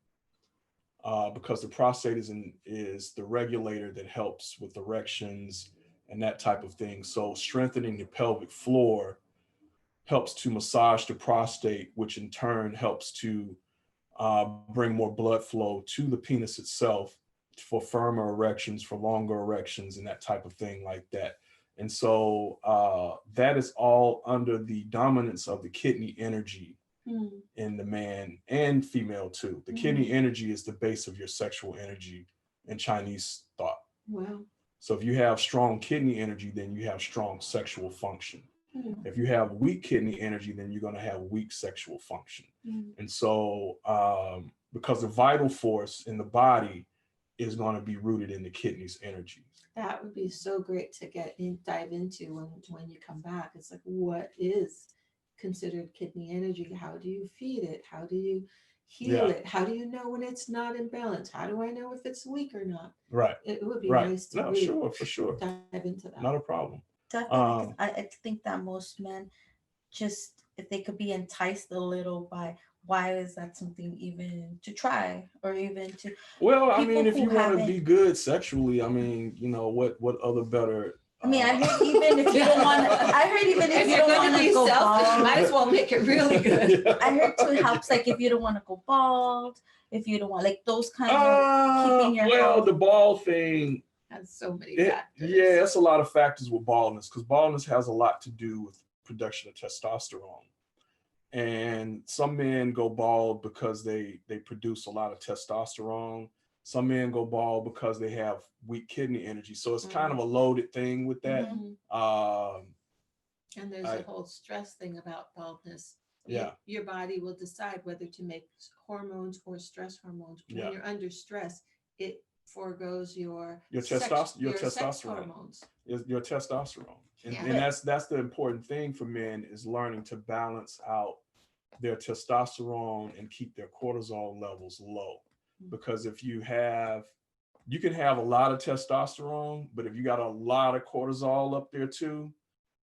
Because the prostate is the regulator that helps with erections and that type of thing. So strengthening the pelvic floor helps to massage the prostate, which in turn helps to bring more blood flow to the penis itself for firmer erections, for longer erections, and that type of thing like that. And so that is all under the dominance of the kidney energy in the man and female too. The kidney energy is the base of your sexual energy in Chinese thought. Wow. So if you have strong kidney energy, then you have strong sexual function. Mm. If you have weak kidney energy, then you're going to have weak sexual function. Mm. And so, because the vital force in the body is going to be rooted in the kidney's energy. That would be so great to dive into when you come back. It's like, what is considered kidney energy? How do you feed it? How do you heal Yeah. it? How do you know when it's not in balance? How do I know if it's weak or not? Right. It would be Right. nice to No, really sure, for sure. dive into that. Not a problem. Definitely, 'cause I think that most men, just if they could be enticed a little by, why is that something even to try, or even to Well, I people mean, if who you want to haven't. be good sexually, I mean, what other better? I mean, I heard even if you don't want to. I heard even if you don't want to go bald. might as well make it really good. Yeah. I heard too, it helps like if you don't want to go bald, if you don't want like those kind of keeping your Well, health. the bald thing, Has so many factors. yeah, it's a lot of factors with baldness, because baldness has a lot to do with production of testosterone. And some men go bald because they produce a lot of testosterone. Some men go bald because they have weak kidney energy. So it's kind of a loaded thing with that. Mhm. And there's a whole stress thing about baldness. Yeah. Your body will decide whether to make hormones or stress hormones. Yeah. When you're under stress, it foregoes your Sex testosterone hormones. Your testosterone. And, Yeah. and that's the important thing for men, is learning to balance out their testosterone and keep their cortisol levels low. Because if you can have a lot of testosterone, but if you got a lot of cortisol up there too,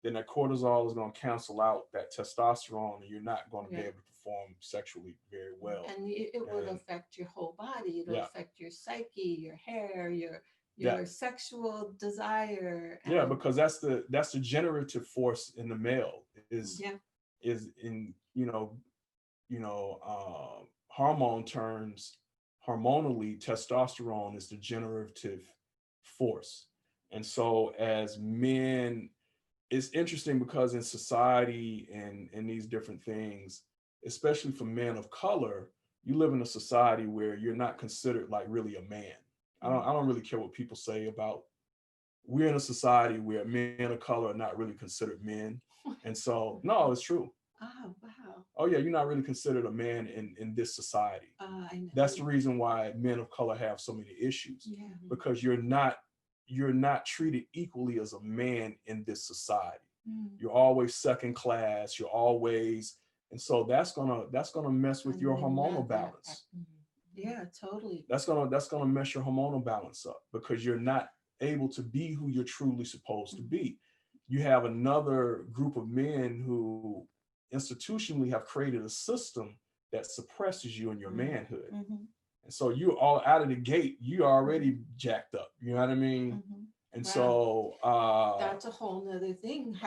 then that cortisol is going to cancel out that testosterone, and you're not going to be able to perform sexually very well. And it will affect your whole body. It'll affect your psyche, your hair, your sexual desire. Yeah, because that's the generative force in the male is in hormone terms. Hormonally, testosterone is the generative force. And so as men, it's interesting because in society and these different things, especially for men of color, you live in a society where you're not considered like really a man. I don't really care what people say about, we're in a society where men of color are not really considered men. And so, no, it's true. Oh, wow. Oh yeah, you're not really considered a man in this society. I know. That's the reason why men of color have so many issues. Yeah. Because you're not treated equally as a man in this society. You're always second class. You're always, and so that's gonna mess with your hormonal balance. Yeah, totally. That's gonna mess your hormonal balance up, because you're not able to be who you're truly supposed to be. You have another group of men who institutionally have created a system that suppresses you in your manhood. And so you all out of the gate, you already jacked up. You know what I mean? Mhm. And Wow. so That's a whole nother thing. uh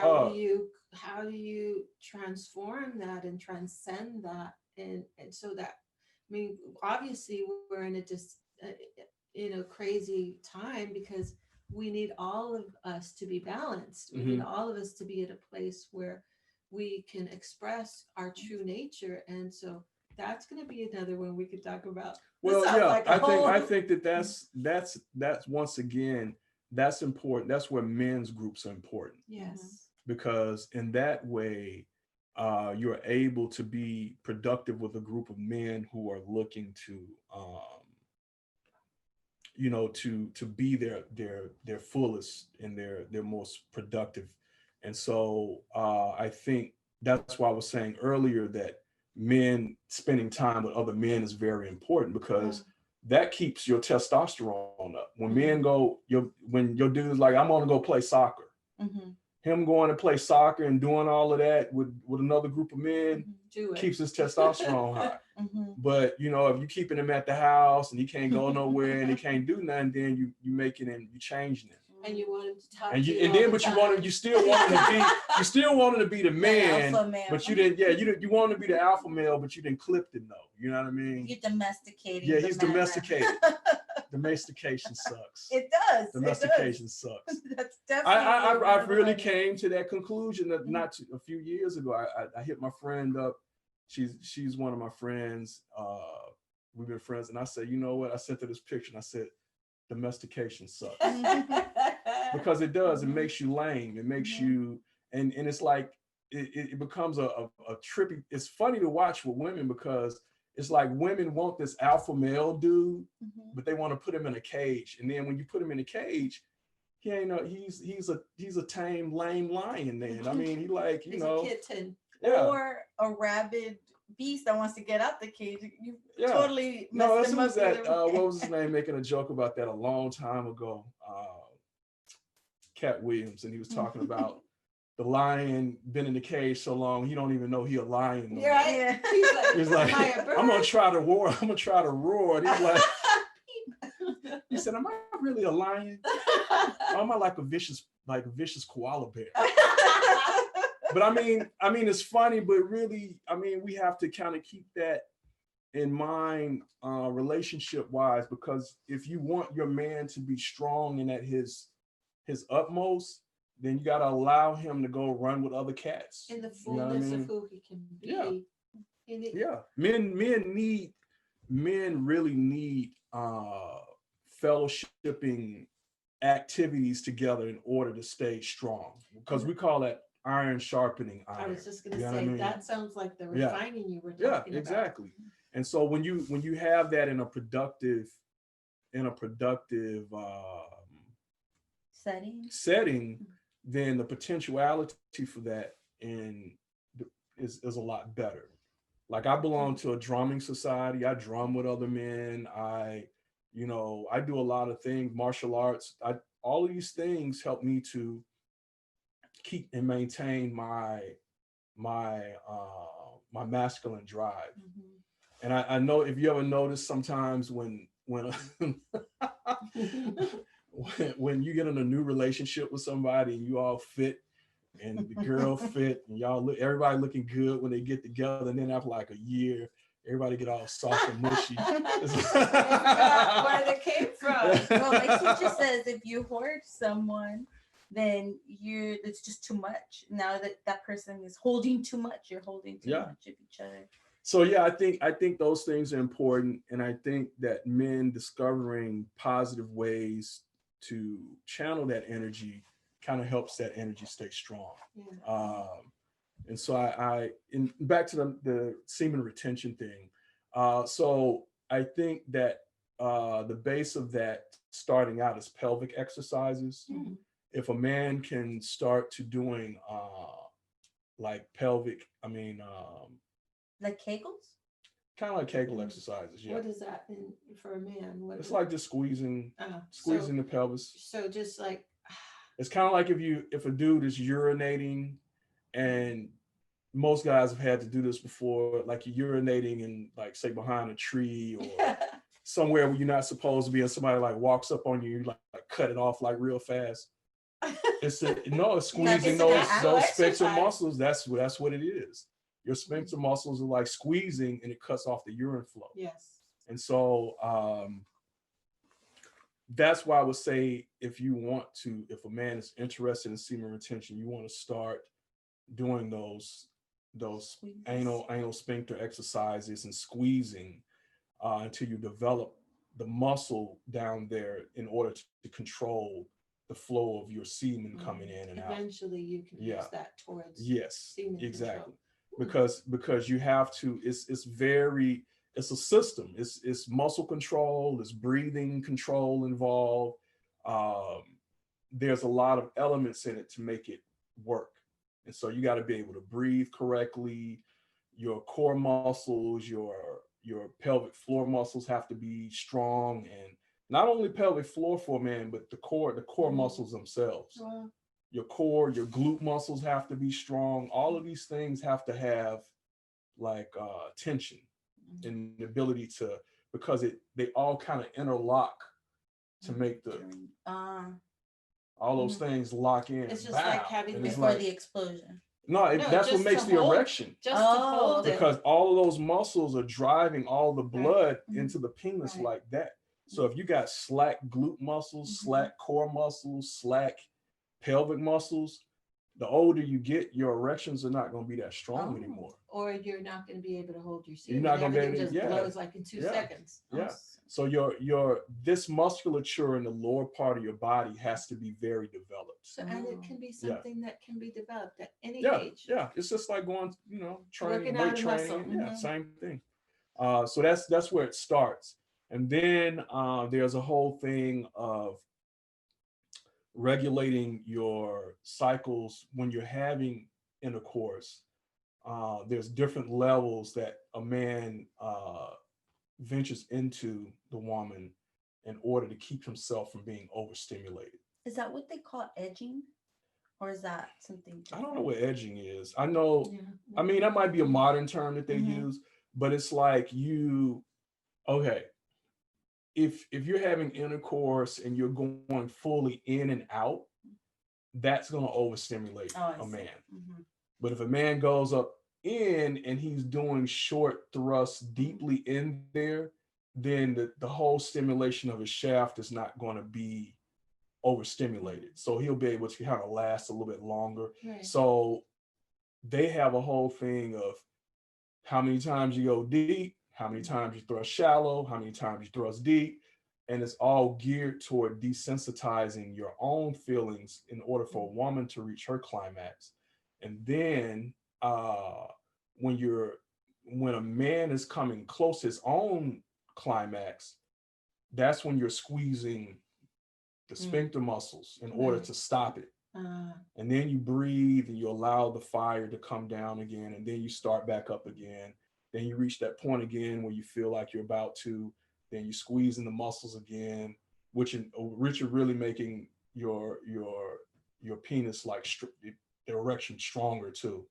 How do you transform that and transcend that, and so that, I mean, obviously we're in a just crazy time, because we need all of us to be balanced. We need mhm. all of us to be at a place where we can express our true nature. And so that's going to be another one we could talk about. This Well, sounds yeah, like a whole. I think that that's once again, that's important. That's where men's groups are important, Yes. because in that way, you're able to be productive with a group of men who are looking to, to be their fullest and their most productive. And so I think that's why I was saying earlier that men spending time with other men is very important, because that keeps your testosterone up. When men go, when your dude's like, I'm gonna go play soccer, Mhm. him going to play soccer and doing all of that with another group of men Do it. keeps his testosterone high. Mhm. But if you're keeping him at the house and he can't go nowhere and he can't do nothing, then you making him, you changing him. And you want him to talk And to you you and all then the but you want him, time. you still want him to be you still want him to be the man, alpha male. but you didn't, you want him to be the alpha male, but you didn't clip the no. You know what I mean? You're domesticating. Yeah, the he's man rat. domesticated. Domestication sucks. It does. Domestication sucks. That's definitely. I've really came to that conclusion that not a few years ago. I hit my friend up. She's one of my friends. We've been friends, and I said, you know what? I sent her this picture, and I said, domestication sucks. Because it does. It makes you lame. It makes you, and it's like it becomes a trippy. It's funny to watch with women, because it's like women want this alpha male dude, but they want to put him in a cage. And then when you put him in a cage, he ain't no, he's a tame lame lion. Then I mean, he like He's a kitten. yeah. Or a rabid beast that wants to get out the cage. You Yeah. totally No, messed who him was up. that? What was his name? Making a joke about that a long time ago. Cat Williams, and he was talking about the lion been in the cage so long he don't even know he a lion. No Right. Yeah. He's like, Am I a bird? I'm gonna try to roar. I'm gonna try to roar. And he's like, he said, am I really a lion? Or am I like a vicious koala bear? But I mean, it's funny, but really, I mean, we have to kind of keep that in mind, relationship wise, because if you want your man to be strong and at his utmost, then you got to allow him to go run with other cats in the fullness of who he can be. Yeah. Men really need fellowshipping activities together in order to stay strong, because we call that iron sharpening iron. I was just going to say, that sounds like the refining you were talking about. Yeah, exactly. And so when you have that in a productive setting, then the potentiality for that is a lot better. Like, I belong to a drumming society. I drum with other men. I do a lot of things, martial arts. All of these things help me to keep and maintain my masculine drive. And I know, if you ever notice, sometimes when when you get in a new relationship with somebody and you all fit, and the girl fit, and everybody looking good when they get together, and then after like a year, everybody get all soft and mushy. Where they came from. Well, my teacher says if you hoard someone, then it's just too much. Now that person is holding too much, you're holding too much of each other. So yeah, I think those things are important, and I think that men discovering positive ways to channel that energy kind of helps that energy stay strong. And so and back to the semen retention thing. So I think that the base of that starting out is pelvic exercises. If a man can start to doing like pelvic, like Kegels? Kind of like Kegel exercises, yeah. What is that for a man? It's like just squeezing the pelvis. So just like, it's kind of like if a dude is urinating, and most guys have had to do this before, like you're urinating and like say behind a tree or somewhere where you're not supposed to be, and somebody like walks up on you, you like cut it off like real fast. It's it's squeezing it's an actual those sphincter exercise. muscles. That's what it is. Your sphincter muscles are like squeezing, and it cuts off the urine flow. Yes. And so that's why I would say if a man is interested in semen retention, you want to start doing those anal sphincter exercises and squeezing until you develop the muscle down there in order to control the flow of your semen coming in and out. Eventually you can use that towards semen exactly control. because you have to, it's a system. It's muscle control, it's breathing control involved. There's a lot of elements in it to make it work. And so you got to be able to breathe correctly. Your core muscles, your pelvic floor muscles have to be strong, and not only pelvic floor for a man, but the core muscles themselves. Wow. Your core, your glute muscles have to be strong. All of these things have to have like tension and the ability to, because they all kind of interlock to make the all those things lock in. It's just like having before the explosion. No, that's what makes the erection. Just to hold it. Because all of those muscles are driving all the blood into the penis like that. So if you got slack glute muscles, slack core muscles, slack pelvic muscles, the older you get, your erections are not going to be that strong anymore. Or you're not going to be able to hold your semen. You're not going to be able to. Just blows like in 2 seconds. Yeah. So this musculature in the lower part of your body has to be very developed. So, and it can be something that can be developed at any age. Yeah. It's just like going, training, Working out weight a training. muscle. Yeah, same thing. So that's where it starts. And then there's a whole thing of regulating your cycles when you're having intercourse. There's different levels that a man ventures into the woman in order to keep himself from being overstimulated. Is that what they call edging? Or is that something different? I don't know what edging is. I know, I mean, that might be a modern term that they use, but it's like if you're having intercourse and you're going fully in and out, that's going to overstimulate a man. But if a man goes up in and he's doing short thrusts deeply in there, then the whole stimulation of his shaft is not going to be overstimulated. So he'll be able to kind of last a little bit longer. Right. So they have a whole thing of how many times you go deep, how many times you thrust shallow, how many times you thrust deep. And it's all geared toward desensitizing your own feelings in order for a woman to reach her climax. And then when a man is coming close to his own climax, that's when you're squeezing the sphincter muscles in order to stop it. And then you breathe and you allow the fire to come down again, and then you start back up again. Then you reach that point again where you feel like you're about to, then you squeeze in the muscles again, which are really making your penis like the erection stronger too.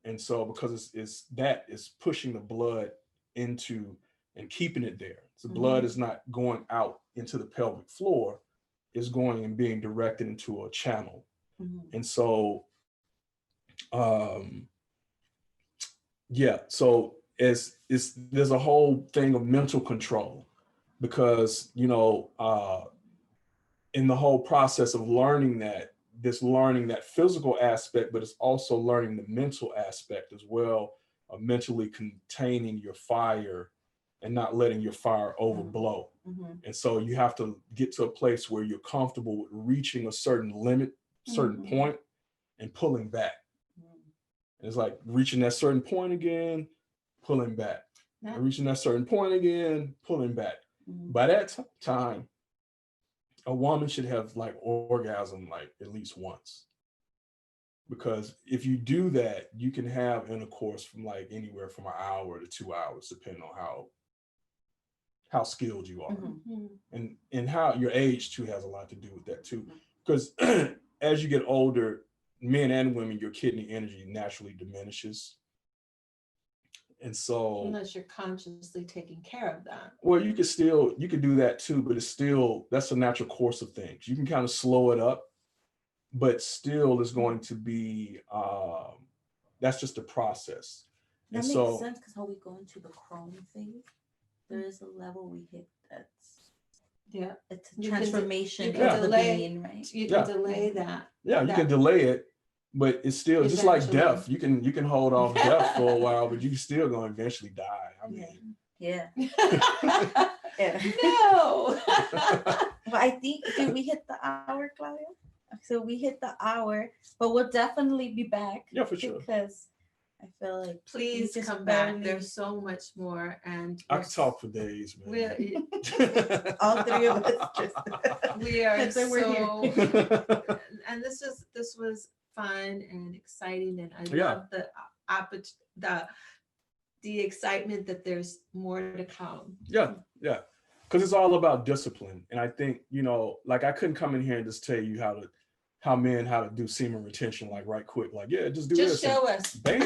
And so because it's pushing the blood into and keeping it there. So blood is not going out into the pelvic floor, it's going and being directed into a channel. And so so there's a whole thing of mental control, because in the whole process of learning that physical aspect, but it's also learning the mental aspect as well, of mentally containing your fire and not letting your fire overblow. And so you have to get to a place where you're comfortable with reaching a certain limit, certain point, and pulling back. And it's like reaching that certain point again, pulling back. And reaching that certain point again, pulling back. By that time, a woman should have like orgasm like at least once. Because if you do that, you can have intercourse from like anywhere from an hour to 2 hours, depending on how skilled you are. And how your age too has a lot to do with that too. Because as you get older, men and women, your kidney energy naturally diminishes. And so, Unless you're consciously taking care of that. well, you could do that too, but it's still, that's a natural course of things. You can kind of slow it up, but still is going to be, that's just a process. And That makes so, sense because how we go into the chrome phase, there is a level we hit that's Yeah. it's a You can transformation you of can the delay- being, right? You can Yeah. delay that. yeah, you that can delay it, but it's still just like Eventually. death. You can hold off death for a while, but you still gonna eventually die. I mean, Yeah. Yeah. Yeah. No. But I think, did we hit the hour, Claudia? So we hit the hour, but we'll definitely be back yeah, for sure. because I feel like Please just come back. barely- There's so much more, and I could talk for days, man. we're, all three of us just we are That's why we're so, and this was fun and exciting, and I Yeah. love the excitement that there's more to come. Yeah, yeah. Because it's all about discipline. And I think, like I couldn't come in here and just tell you how to do semen retention like right quick. Like, yeah, just do Just this. show us. Bam.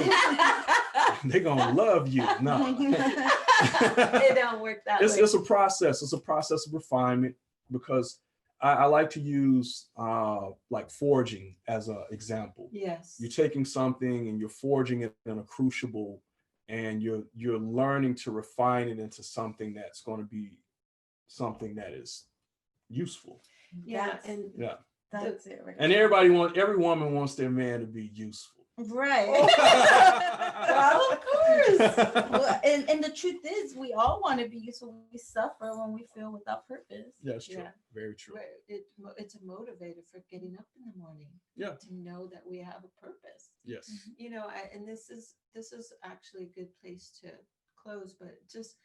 They're gonna love you. No. It don't work that way. It's a process. It's a process of refinement because I like to use like forging as an example. Yes. You're taking something and you're forging it in a crucible, and you're learning to refine it into something that's going to be something that is useful. Yeah, That's- and Yeah. that's it, right? And every woman wants their man to be useful. Right. well, of course. Well, and the truth is, we all want to be useful. We suffer when we feel without purpose. Yeah, it's true. Yeah. Very true. It's a motivator for getting up in the morning. Yeah. To know that we have a purpose. Yes. And this is actually a good place to close, but just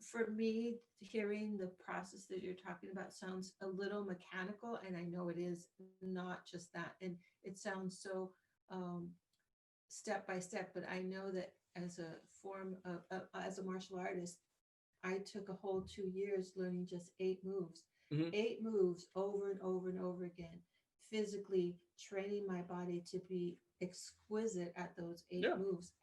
for me, hearing the process that you're talking about sounds a little mechanical, and I know it is not just that, and it sounds so step by step, but I know that as a form of as a martial artist, I took a whole 2 years learning just 8 moves. Mhm. 8 moves over and over and over again, physically training my body to be exquisite at those 8 Yeah. moves.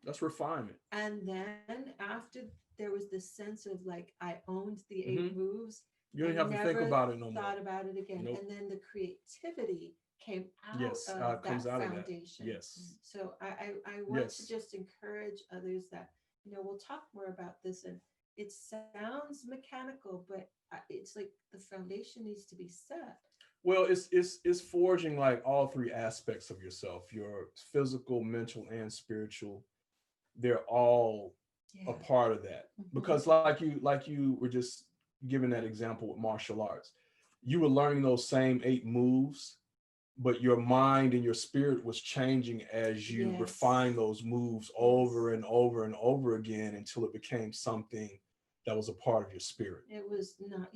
That's refinement. And then after there was this sense of like I owned the 8 Mhm. moves. You don't I have to think never about it no thought more. about it again. Nope. And then the creativity came out Yes, of it comes that out of that. foundation. Yes. So I want to Yes. just encourage others that, we'll talk more about this, and it sounds mechanical, but it's like the foundation needs to be set. Well, it's forging like all 3 aspects of yourself, your physical, mental, and spiritual. They're all a part of that. Mhm. Because like you were just giving that example with martial arts. You were learning those same 8 moves, but your mind and your spirit was changing as you Yes. refine those moves over and over and over again until it became something that was a part of your spirit. It was not,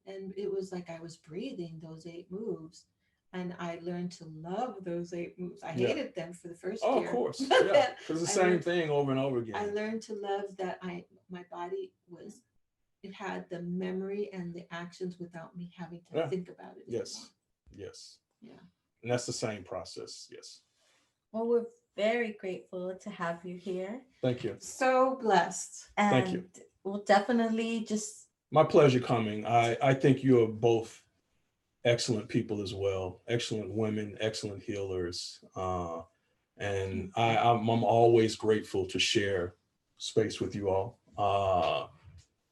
and it was like I was breathing those 8 moves, and I learned to love those 8 moves. I Yeah. hated them for the first Oh, year. of course. But Yeah. then Because the I same learned- thing over and over again. I learned to love that my body it had the memory and the actions without me having to Yeah. think about it Yes. anymore. Yes. Yeah. And that's the same process. Yes. Well, we're very grateful to have you here. Thank you. So blessed. And Thank you. we'll definitely just My pleasure coming. I think you are both excellent people as well. Excellent women, excellent healers. And I'm always grateful to share space with you all.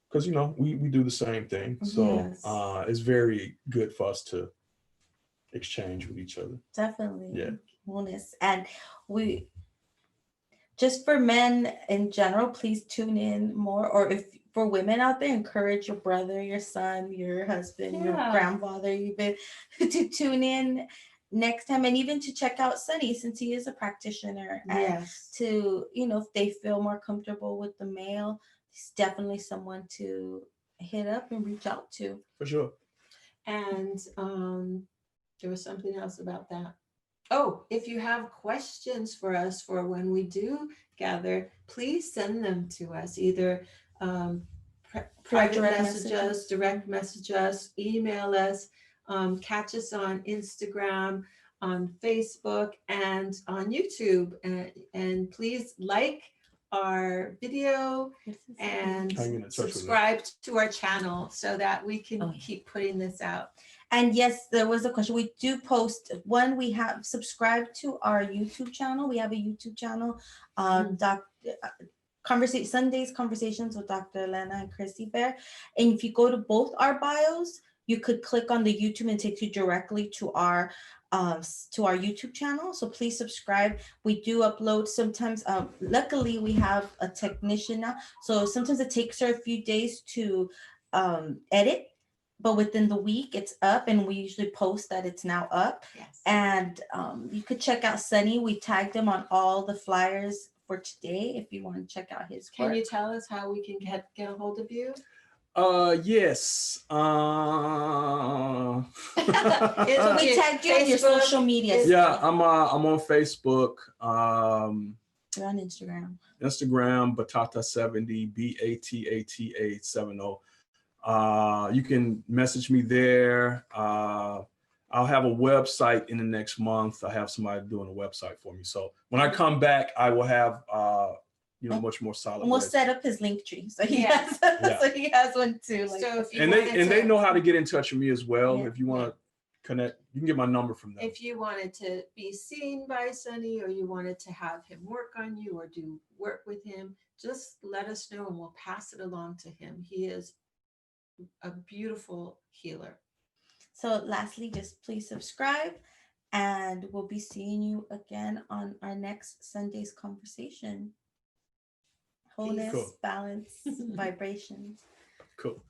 Because we do the same thing. So Yes. it's very good for us to exchange with each other. definitely Yeah. wellness. And we just for men in general, please tune in more. Or if for women out there, encourage your brother, your son, your husband, your Yeah. grandfather, even to tune in next time, and even to check out Sonny since he is a practitioner. And Yes. to, if they feel more comfortable with the male, it's definitely someone to hit up and reach out to. For sure. And there was something else about that. Oh, if you have questions for us for when we do gather, please send them to us. Either private direct message us, direct message us, email us, catch us on Instagram, on Facebook, and on YouTube. And please like our video and How you get in touch with us? subscribe to our channel so that we can Oh, yeah. keep putting this out. And yes, there was a question. We do post when we have subscribed to our YouTube channel. We have a YouTube channel, Sundays Conversations with Dr. Elena and Chrissy Bear. And if you go to both our bios, you could click on the YouTube and take you directly to our YouTube channel. So please subscribe. We do upload sometimes. Luckily, we have a technician now, so sometimes it takes her a few days to edit. But within the week, it's up, and we usually post that it's now up. Yes. And you could check out Sonny. We tagged him on all the flyers for today if you want to check out his work. Can you tell us how we can get a hold of you? Yes. So we tagged you on your Facebook social media. is- Yeah, I'm on Facebook. You're on Instagram. Instagram, Batata70, BATATA70. You can message me there. I'll have a website in the next month. I have somebody doing a website for me. So when I come back, I will have much more solid. And we'll ways. set up his link tree, so he Yeah. has, Yeah. so he has one too. Like, So if you And wanted they to- know how to get in touch with me as well. Yeah. If you want to connect, you can get my number from them. If you wanted to be seen by Sonny, or you wanted to have him work on you or do work with him, just let us know and we'll pass it along to him. He is a beautiful healer. so lastly, just please subscribe, and we'll be seeing you again on our next Sunday's conversation. Wholeness, Cool. balance, vibrations. Cool.